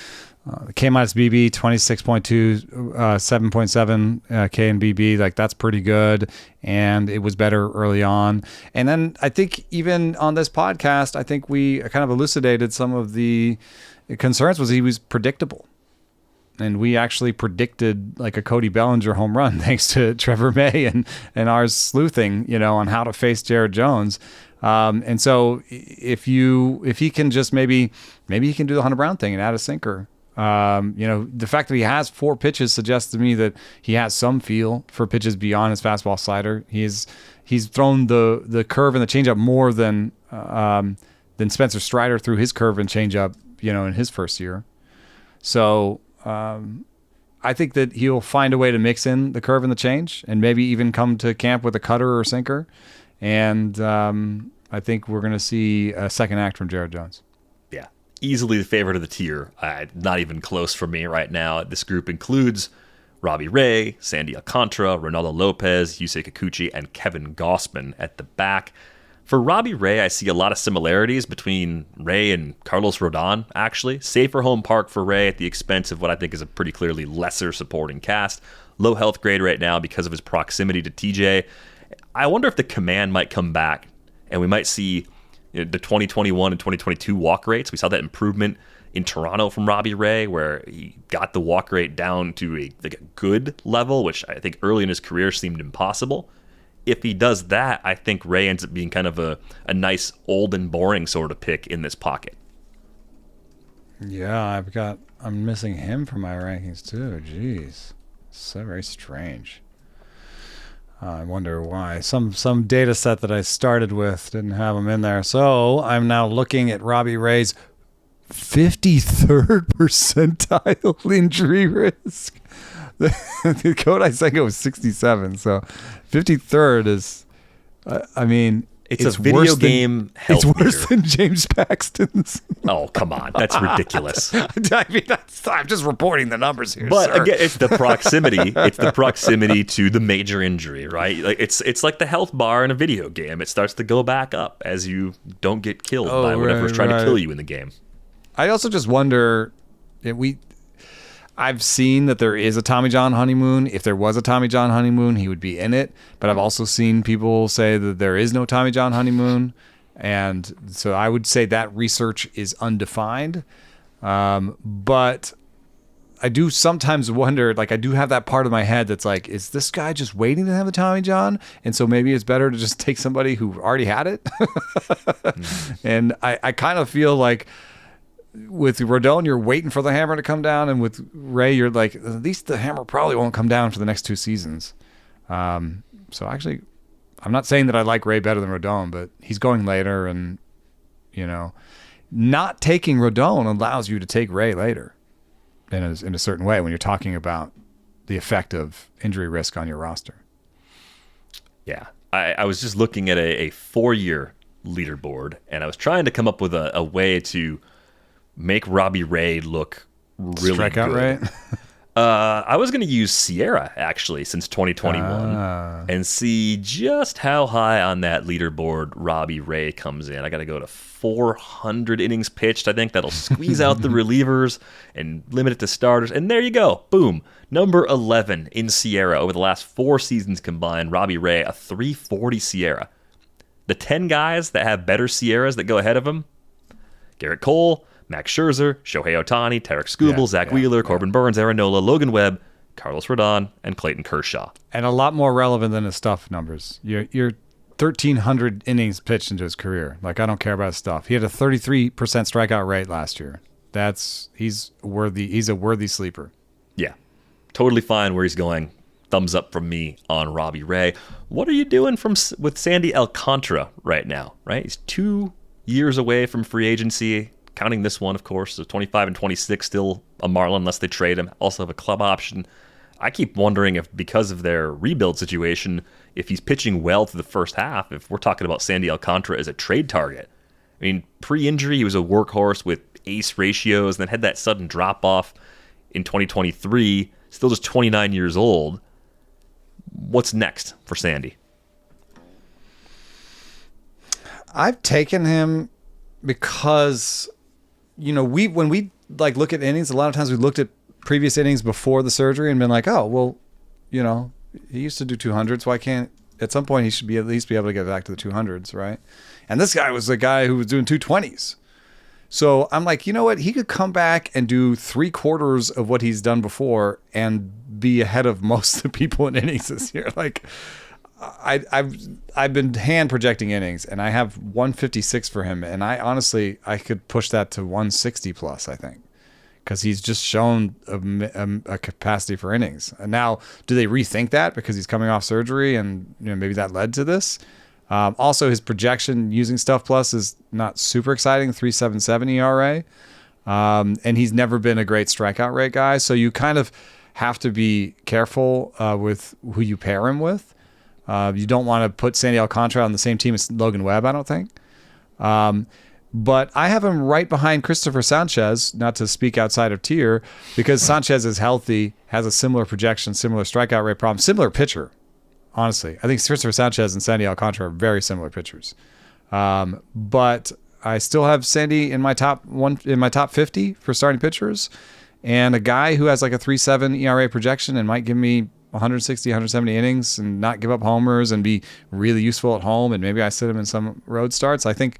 K minus BB 26.2, 7.7 K and BB, like that's pretty good, and it was better early on. And then I think even on this podcast, I think we kind of elucidated some of the concerns. Was he was predictable, and we actually predicted like a Cody Bellinger home run thanks to Trevor May and our sleuthing, on how to face Jared Jones. And so if he can just maybe he can do the Hunter Brown thing and add a sinker. The fact that he has 4 pitches suggests to me that he has some feel for pitches beyond his fastball slider. He's thrown the curve and the changeup more than Spencer Strider threw his curve and changeup, in his first year. So I think that he'll find a way to mix in the curve and the change, and maybe even come to camp with a cutter or sinker. And I think we're going to see a second act from Jared Jones. Easily the favorite of the tier. Not even close for me right now. This group includes Robbie Ray, Sandy Alcantara, Reynaldo López, Yusei Kikiuchi, and Kevin Gausman at the back. For Robbie Ray, I see a lot of similarities between Ray and Carlos Rodón, actually. Safer home park for Ray at the expense of what I think is a pretty clearly lesser supporting cast. Low health grade right now because of his proximity to TJ. I wonder if the command might come back and we might see the 2021 and 2022 walk rates. We saw that improvement in Toronto from Robbie Ray, where he got the walk rate down to a good level, which I think early in his career seemed impossible. If he does that, I think Ray ends up being kind of a nice old and boring sort of pick in this pocket. Yeah, I'm missing him from my rankings too. Jeez, so very strange. I wonder why. Some data set that I started with didn't have him in there. So I'm now looking at Robbie Ray's 53rd percentile injury risk. The Kodai Senga was 67. So 53rd is, it's a video game health It's worse meter. than James Paxton's. Oh, come on. That's ridiculous. I'm just reporting the numbers here, But sir. again, it's the proximity. It's the proximity to the major injury, right? Like it's like the health bar in a video game. It starts to go back up as you don't get killed by whatever's trying to kill you in the game. I also just wonder, I've seen that there is a Tommy John honeymoon. If there was a Tommy John honeymoon, he would be in it. But I've also seen people say that there is no Tommy John honeymoon. And so I would say that research is undefined. But I do sometimes wonder, like I do have that part of my head that's like, is this guy just waiting to have the Tommy John? And so maybe it's better to just take somebody who already had it. And I kind of feel like, with Rodón, you're waiting for the hammer to come down, and with Ray, you're like, at least the hammer probably won't come down for the next 2 seasons. So actually, I'm not saying that I like Ray better than Rodón, but he's going later, and not taking Rodón allows you to take Ray later in a certain way when you're talking about the effect of injury risk on your roster. Yeah, I was just looking at a 4-year leaderboard, and I was trying to come up with a way to make Robbie Ray look really Strikeout good. rate? I was going to use Sierra, actually, since 2021, and see just how high on that leaderboard Robbie Ray comes in. I got to go to 400 innings pitched. I think that'll squeeze out the relievers and limit it to starters. And there you go. Boom. Number 11 in Sierra over the last 4 seasons combined. Robbie Ray, a 340 Sierra. The 10 guys that have better Sierras that go ahead of him: Garrett Cole, Max Scherzer, Shohei Ohtani, Tarek Skubal, Zach Wheeler, Corbin Burns, Aaron Nola, Logan Webb, Carlos Rodón, and Clayton Kershaw. And a lot more relevant than his stuff numbers. You're 1,300 innings pitched into his career. Like, I don't care about his stuff. He had a 33% strikeout rate last year. He's worthy. He's a worthy sleeper. Yeah, totally fine where he's going. Thumbs up from me on Robbie Ray. What are you doing with Sandy Alcantara right now? Right, he's 2 years away from free agency. Counting this one, of course, so 25 and 26, still a Marlin unless they trade him. Also have a club option. I keep wondering if, because of their rebuild situation, if he's pitching well through the first half, if we're talking about Sandy Alcantara as a trade target. I mean, pre-injury, he was a workhorse with ace ratios, and then had that sudden drop-off in 2023, still just 29 years old. What's next for Sandy? I've taken him because when we like look at innings, a lot of times we looked at previous innings before the surgery and been like, oh, well, he used to do 200s. Why can't at some point he should be at least be able to get back to the 200s, right? And this guy was the guy who was doing 220s. So I'm like, you know what? He could come back and do 3/4 of what he's done before and be ahead of most of the people in innings this year. Like, I've been hand projecting innings, and I have 156 for him, and I could push that to 160 plus, I think, because he's just shown a capacity for innings. And now, do they rethink that because he's coming off surgery, and maybe that led to this? Also, his projection using Stuff Plus is not super exciting, 3.77 ERA. And he's never been a great strikeout rate guy. So you kind of have to be careful with who you pair him with. You don't want to put Sandy Alcantara on the same team as Logan Webb, I don't think. But I have him right behind Christopher Sanchez, not to speak outside of tier, because Sanchez is healthy, has a similar projection, similar strikeout rate problem, similar pitcher. Honestly, I think Christopher Sanchez and Sandy Alcantara are very similar pitchers, but I still have Sandy in my top 50 for starting pitchers, and a guy who has like a 3.7 ERA projection and might give me 160, 170 innings and not give up homers and be really useful at home. And maybe I sit him in some road starts. I think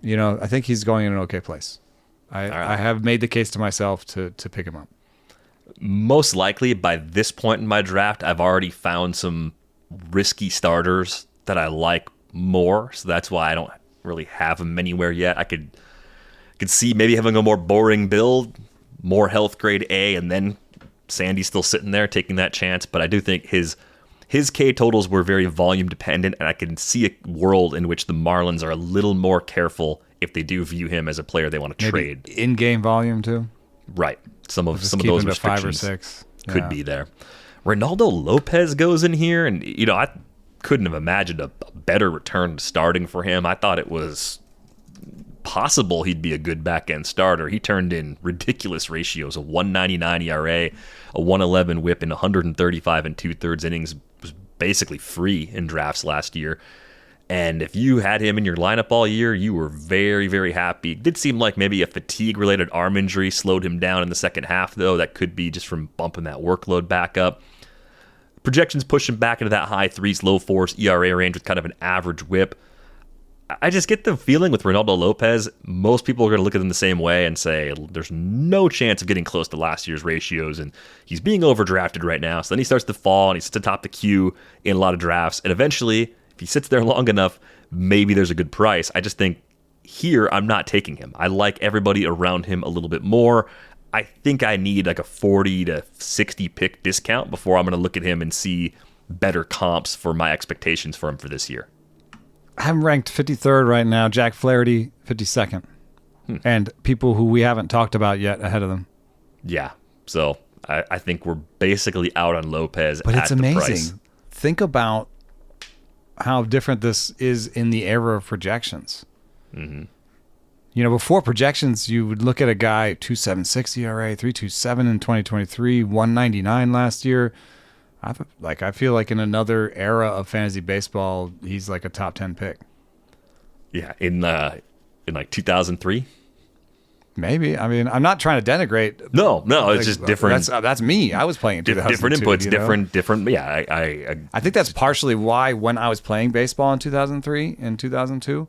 he's going in an okay place. I have made the case to myself to pick him up. Most likely by this point in my draft, I've already found some risky starters that I like more. So that's why I don't really have them anywhere yet. I could see maybe having a more boring build, more health grade A, and then Sandy's still sitting there taking that chance. But I do think his K totals were very volume dependent, and I can see a world in which the Marlins are a little more careful if they do view him as a player they want to trade. In-game volume too? Right. Some of those restrictions 5 or 6 could be there. Reynaldo López goes in here, and I couldn't have imagined a better return to starting for him. I thought it was possible he'd be a good back-end starter. He turned in ridiculous ratios, a 1.99 ERA, a 1.11 WHIP in 135 and 2/3 innings. Was basically free in drafts last year. And if you had him in your lineup all year, you were very, very happy. It did seem like maybe a fatigue-related arm injury slowed him down in the second half, though. That could be just from bumping that workload back up. Projections push him back into that high 3s, low 4s ERA range with kind of an average whip. I just get the feeling with Reynaldo López, most people are going to look at him the same way and say there's no chance of getting close to last year's ratios, and he's being overdrafted right now. So then he starts to fall, and he sits atop the queue in a lot of drafts, and eventually, if he sits there long enough, maybe there's a good price. I just think here I'm not taking him. I like everybody around him a little bit more. I think I need like a 40 to 60 pick discount before I'm going to look at him and see better comps for my expectations for him for this year. I'm ranked 53rd right now. Jack Flaherty, 52nd. And people who we haven't talked about yet ahead of them. Yeah. So I think we're basically out on López. But it's amazing. Price. Think about how different this is in the era of projections. Mm-hmm. Before projections, you would look at a guy 2.76 ERA, 3.27 in 2023, 1.99 last year. I feel like in another era of fantasy baseball, he's like a top 10 pick. Yeah, in like 2003. Maybe. I mean, I'm not trying to denigrate. No, it's just different. That's me. I was playing in 2002. Different inputs, different. Yeah, I think that's partially why when I was playing baseball in 2003 and 2002,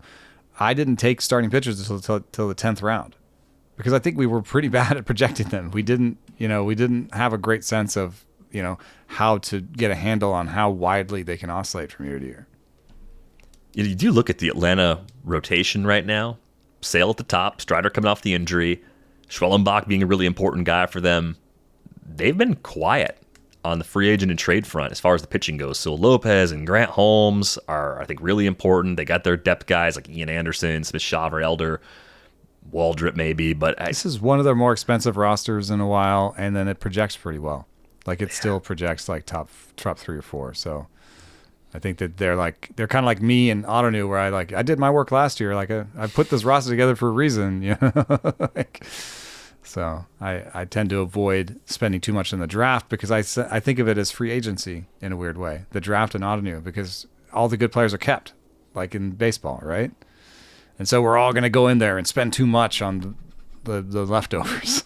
I didn't take starting pitchers until the 10th round, because I think we were pretty bad at projecting them. We didn't have a great sense of how to get a handle on how widely they can oscillate from year to year. You do look at the Atlanta rotation right now. Sale at the top, Strider coming off the injury, Schwellenbach being a really important guy for them. They've been quiet on the free agent and trade front as far as the pitching goes. So López and Grant Holmes are, I think, really important. They got their depth guys like Ian Anderson, Smith Shaver, Elder, Waldrop maybe. But this is one of their more expensive rosters in a while, and then it projects pretty well. Like it still projects like top 3 or 4. So I think that they're kind of like me and Autonew, where I did my work last year. Like I put this roster together for a reason, So I tend to avoid spending too much in the draft because I think of it as free agency in a weird way, the draft and Autonew, because all the good players are kept, like in baseball, right? And so we're all going to go in there and spend too much on the leftovers.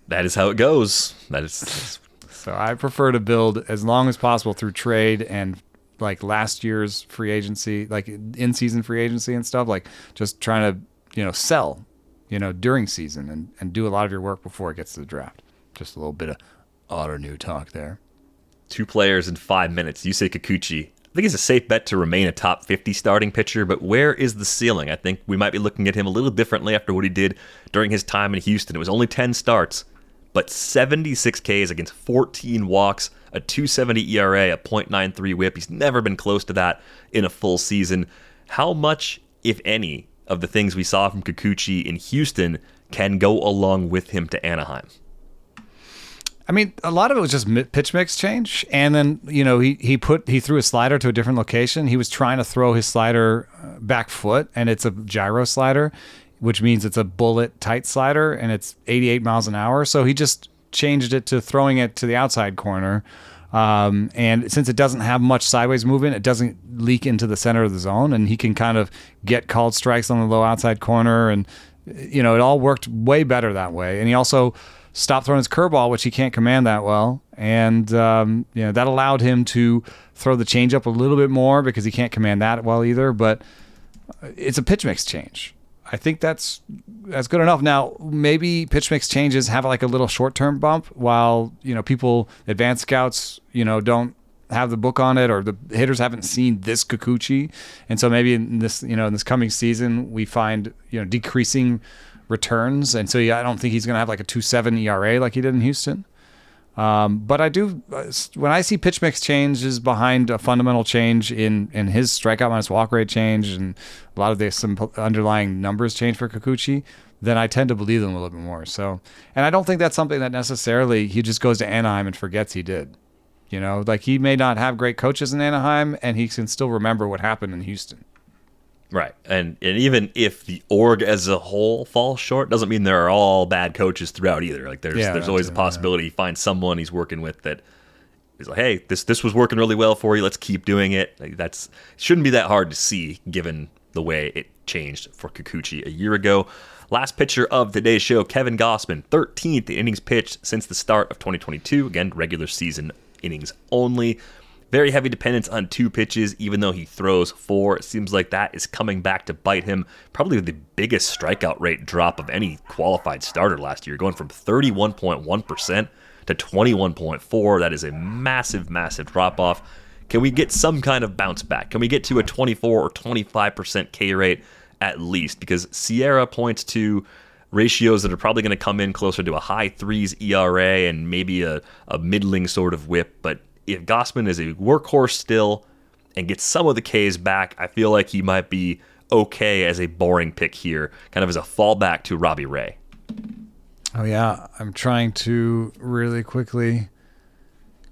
That is how it goes. That's So I prefer to build as long as possible through trade and like last year's free agency, like in-season free agency and stuff, like just trying to, sell, during season and do a lot of your work before it gets to the draft. Just a little bit of auto new talk there. 2 players in 5 minutes. Yusei Kikuchi. I think he's a safe bet to remain a top 50 starting pitcher, but where is the ceiling? I think we might be looking at him a little differently after what he did during his time in Houston. It was only 10 starts, but 76 Ks against 14 walks, a 2.70 ERA, a .93 whip. He's never been close to that in a full season. How much, if any, of the things we saw from Kikuchi in Houston can go along with him to Anaheim? I mean, a lot of it was just pitch mix change, and then he threw his slider to a different location. He was trying to throw his slider back foot, and it's a gyro slider, which means it's a bullet tight slider, and it's 88 miles an hour. So he just changed it to throwing it to the outside corner, and since it doesn't have much sideways movement, it doesn't leak into the center of the zone, and he can kind of get called strikes on the low outside corner, and it all worked way better that way. And he also stopped throwing his curveball, which he can't command that well. And, that allowed him to throw the changeup a little bit more because he can't command that well either. But it's a pitch mix change. I think that's good enough. Now, maybe pitch mix changes have like a little short-term bump while, people, advanced scouts, don't have the book on it, or the hitters haven't seen this Kikuchi. And so maybe in this, in this coming season, we find, decreasing returns, and so I don't think he's going to have like a 2.7 ERA like he did in Houston. But I do, when I see pitch mix changes behind a fundamental change in his strikeout minus walk rate change, and a lot of some underlying numbers change for Kikuchi, then I tend to believe them a little bit more. So, and I don't think that's something that necessarily he just goes to Anaheim and forgets he did. Like he may not have great coaches in Anaheim, and he can still remember what happened in Houston. Right. And even if the org as a whole falls short, doesn't mean there are all bad coaches throughout either. Like there's always a possibility he finds someone he's working with that is like, hey, this was working really well for you. Let's keep doing it. Like shouldn't be that hard to see given the way it changed for Kikuchi a year ago. Last pitcher of today's show, Kevin Gausman, 13th innings pitched since the start of 2022. Again, regular season innings only. Very heavy dependence on 2 pitches, even though he throws 4. It seems like that is coming back to bite him. Probably the biggest strikeout rate drop of any qualified starter last year, going from 31.1% to 21.4%. That is a massive, massive drop-off. Can we get some kind of bounce back? Can we get to a 24 or 25% K rate at least? Because Sierra points to ratios that are probably going to come in closer to a high 3s ERA and maybe a middling sort of whip, but if Gausman is a workhorse still and gets some of the Ks back, I feel like he might be okay as a boring pick here, kind of as a fallback to Robbie Ray. Oh, yeah. I'm trying to really quickly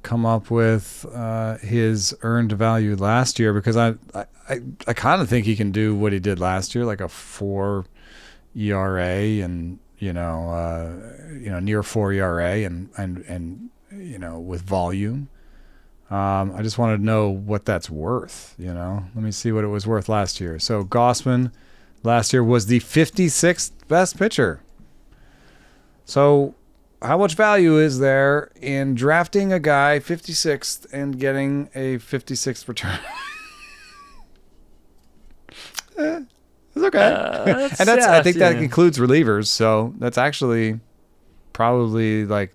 come up with his earned value last year, because I kind of think he can do what he did last year, like a 4 ERA and, near 4 ERA and with volume. I just wanted to know what that's worth, Let me see what it was worth last year. So Gausman last year was the 56th best pitcher. So how much value is there in drafting a guy 56th and getting a 56th return? It's okay. And I think that includes relievers, so that's actually probably like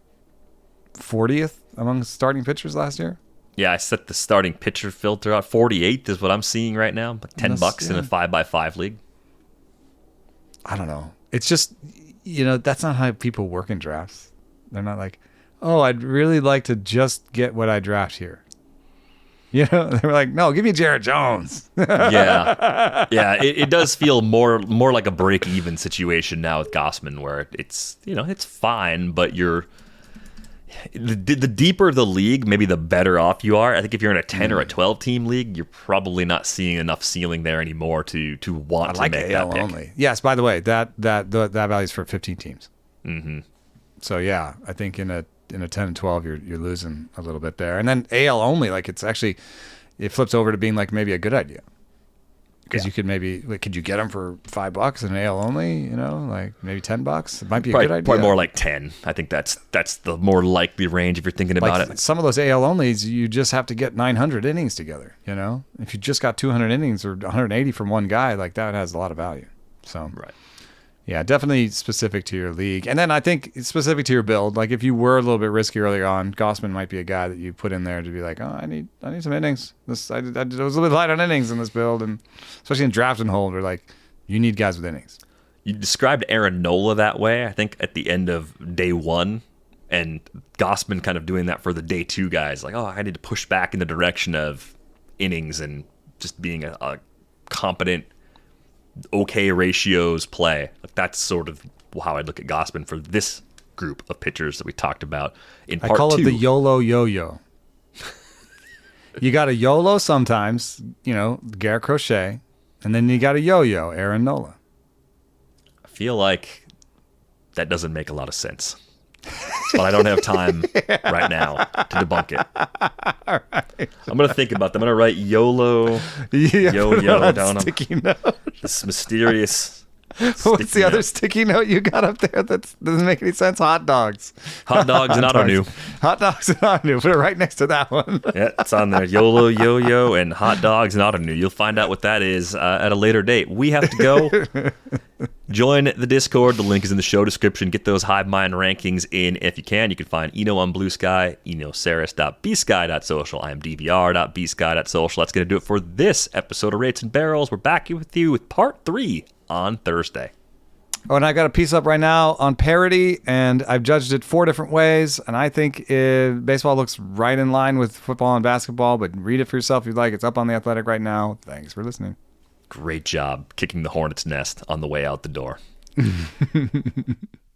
40th among starting pitchers last year. Yeah, I set the starting pitcher filter out. 48th is what I'm seeing right now. Like $10 in a 5x5 league. I don't know. It's just, that's not how people work in drafts. They're not like, oh, I'd really like to just get what I draft here. They were like, no, give me Jarrett Jones. Yeah. It does feel more like a break-even situation now with Gausman, where it's it's fine, but the deeper the league, maybe the better off you are. I think if you're in a 10 or a 12 team league, you're probably not seeing enough ceiling there anymore to want to make that pick. Only. Yes, by the way, that value is for 15 teams. Mm-hmm. So yeah, I think in a 10 and 12 you're losing a little bit there. And then AL only, like it flips over to being like maybe a good idea. Because you could could you get them for $5 in an AL only? Like maybe $10. It might be a Probably, good idea. Probably more like 10. I think that's the more likely range if you're thinking about it. Some of those AL onlys, you just have to get 900 innings together. If you just got 200 innings or 180 from one guy, like that has a lot of value. So Right. Yeah, definitely specific to your league. And then I think it's specific to your build. Like if you were a little bit risky earlier on, Gausman might be a guy that you put in there to be like, oh, I need some innings. I was a little bit light on innings in this build, and especially in draft and hold, where like you need guys with innings. You described Aaron Nola that way, I think, at the end of day 1, and Gausman kind of doing that for the day 2 guys. Like, I need to push back in the direction of innings and just being a competent, okay ratios play. Like that's sort of how I look at Gausman for this group of pitchers that we talked about in part 2. I call it the YOLO yo-yo. You got a YOLO sometimes, Garrett Crochet, and then you got a yo-yo, Aaron Nola. I feel like that doesn't make a lot of sense. But I don't have time right now to debunk it. All right. I'm going to think about that. I'm going to write YOLO, yo-yo down on sticky note. This mysterious What's the other sticky note you got up there that doesn't make any sense? Hot dogs. Hot dogs and auto-new. Hot dogs and auto-new. Put it right next to that one. Yeah, it's on there. YOLO, yo-yo, and hot dogs and auto-new. You'll find out what that is at a later date. We have to go. Join the Discord. The link is in the show description. Get those Hive Mind rankings in if you can. You can find Eno on Blue Sky, enoceris.bsky.social. I am dvr.bsky.social. That's going to do it for this episode of Rates and Barrels. We're back with you with part 3 on Thursday. Oh, and I got a piece up right now on parity, and I've judged it 4 different ways, and I think baseball looks right in line with football and basketball, but read it for yourself if you'd like. It's up on The Athletic right now. Thanks for listening. Great job kicking the hornet's nest on the way out the door.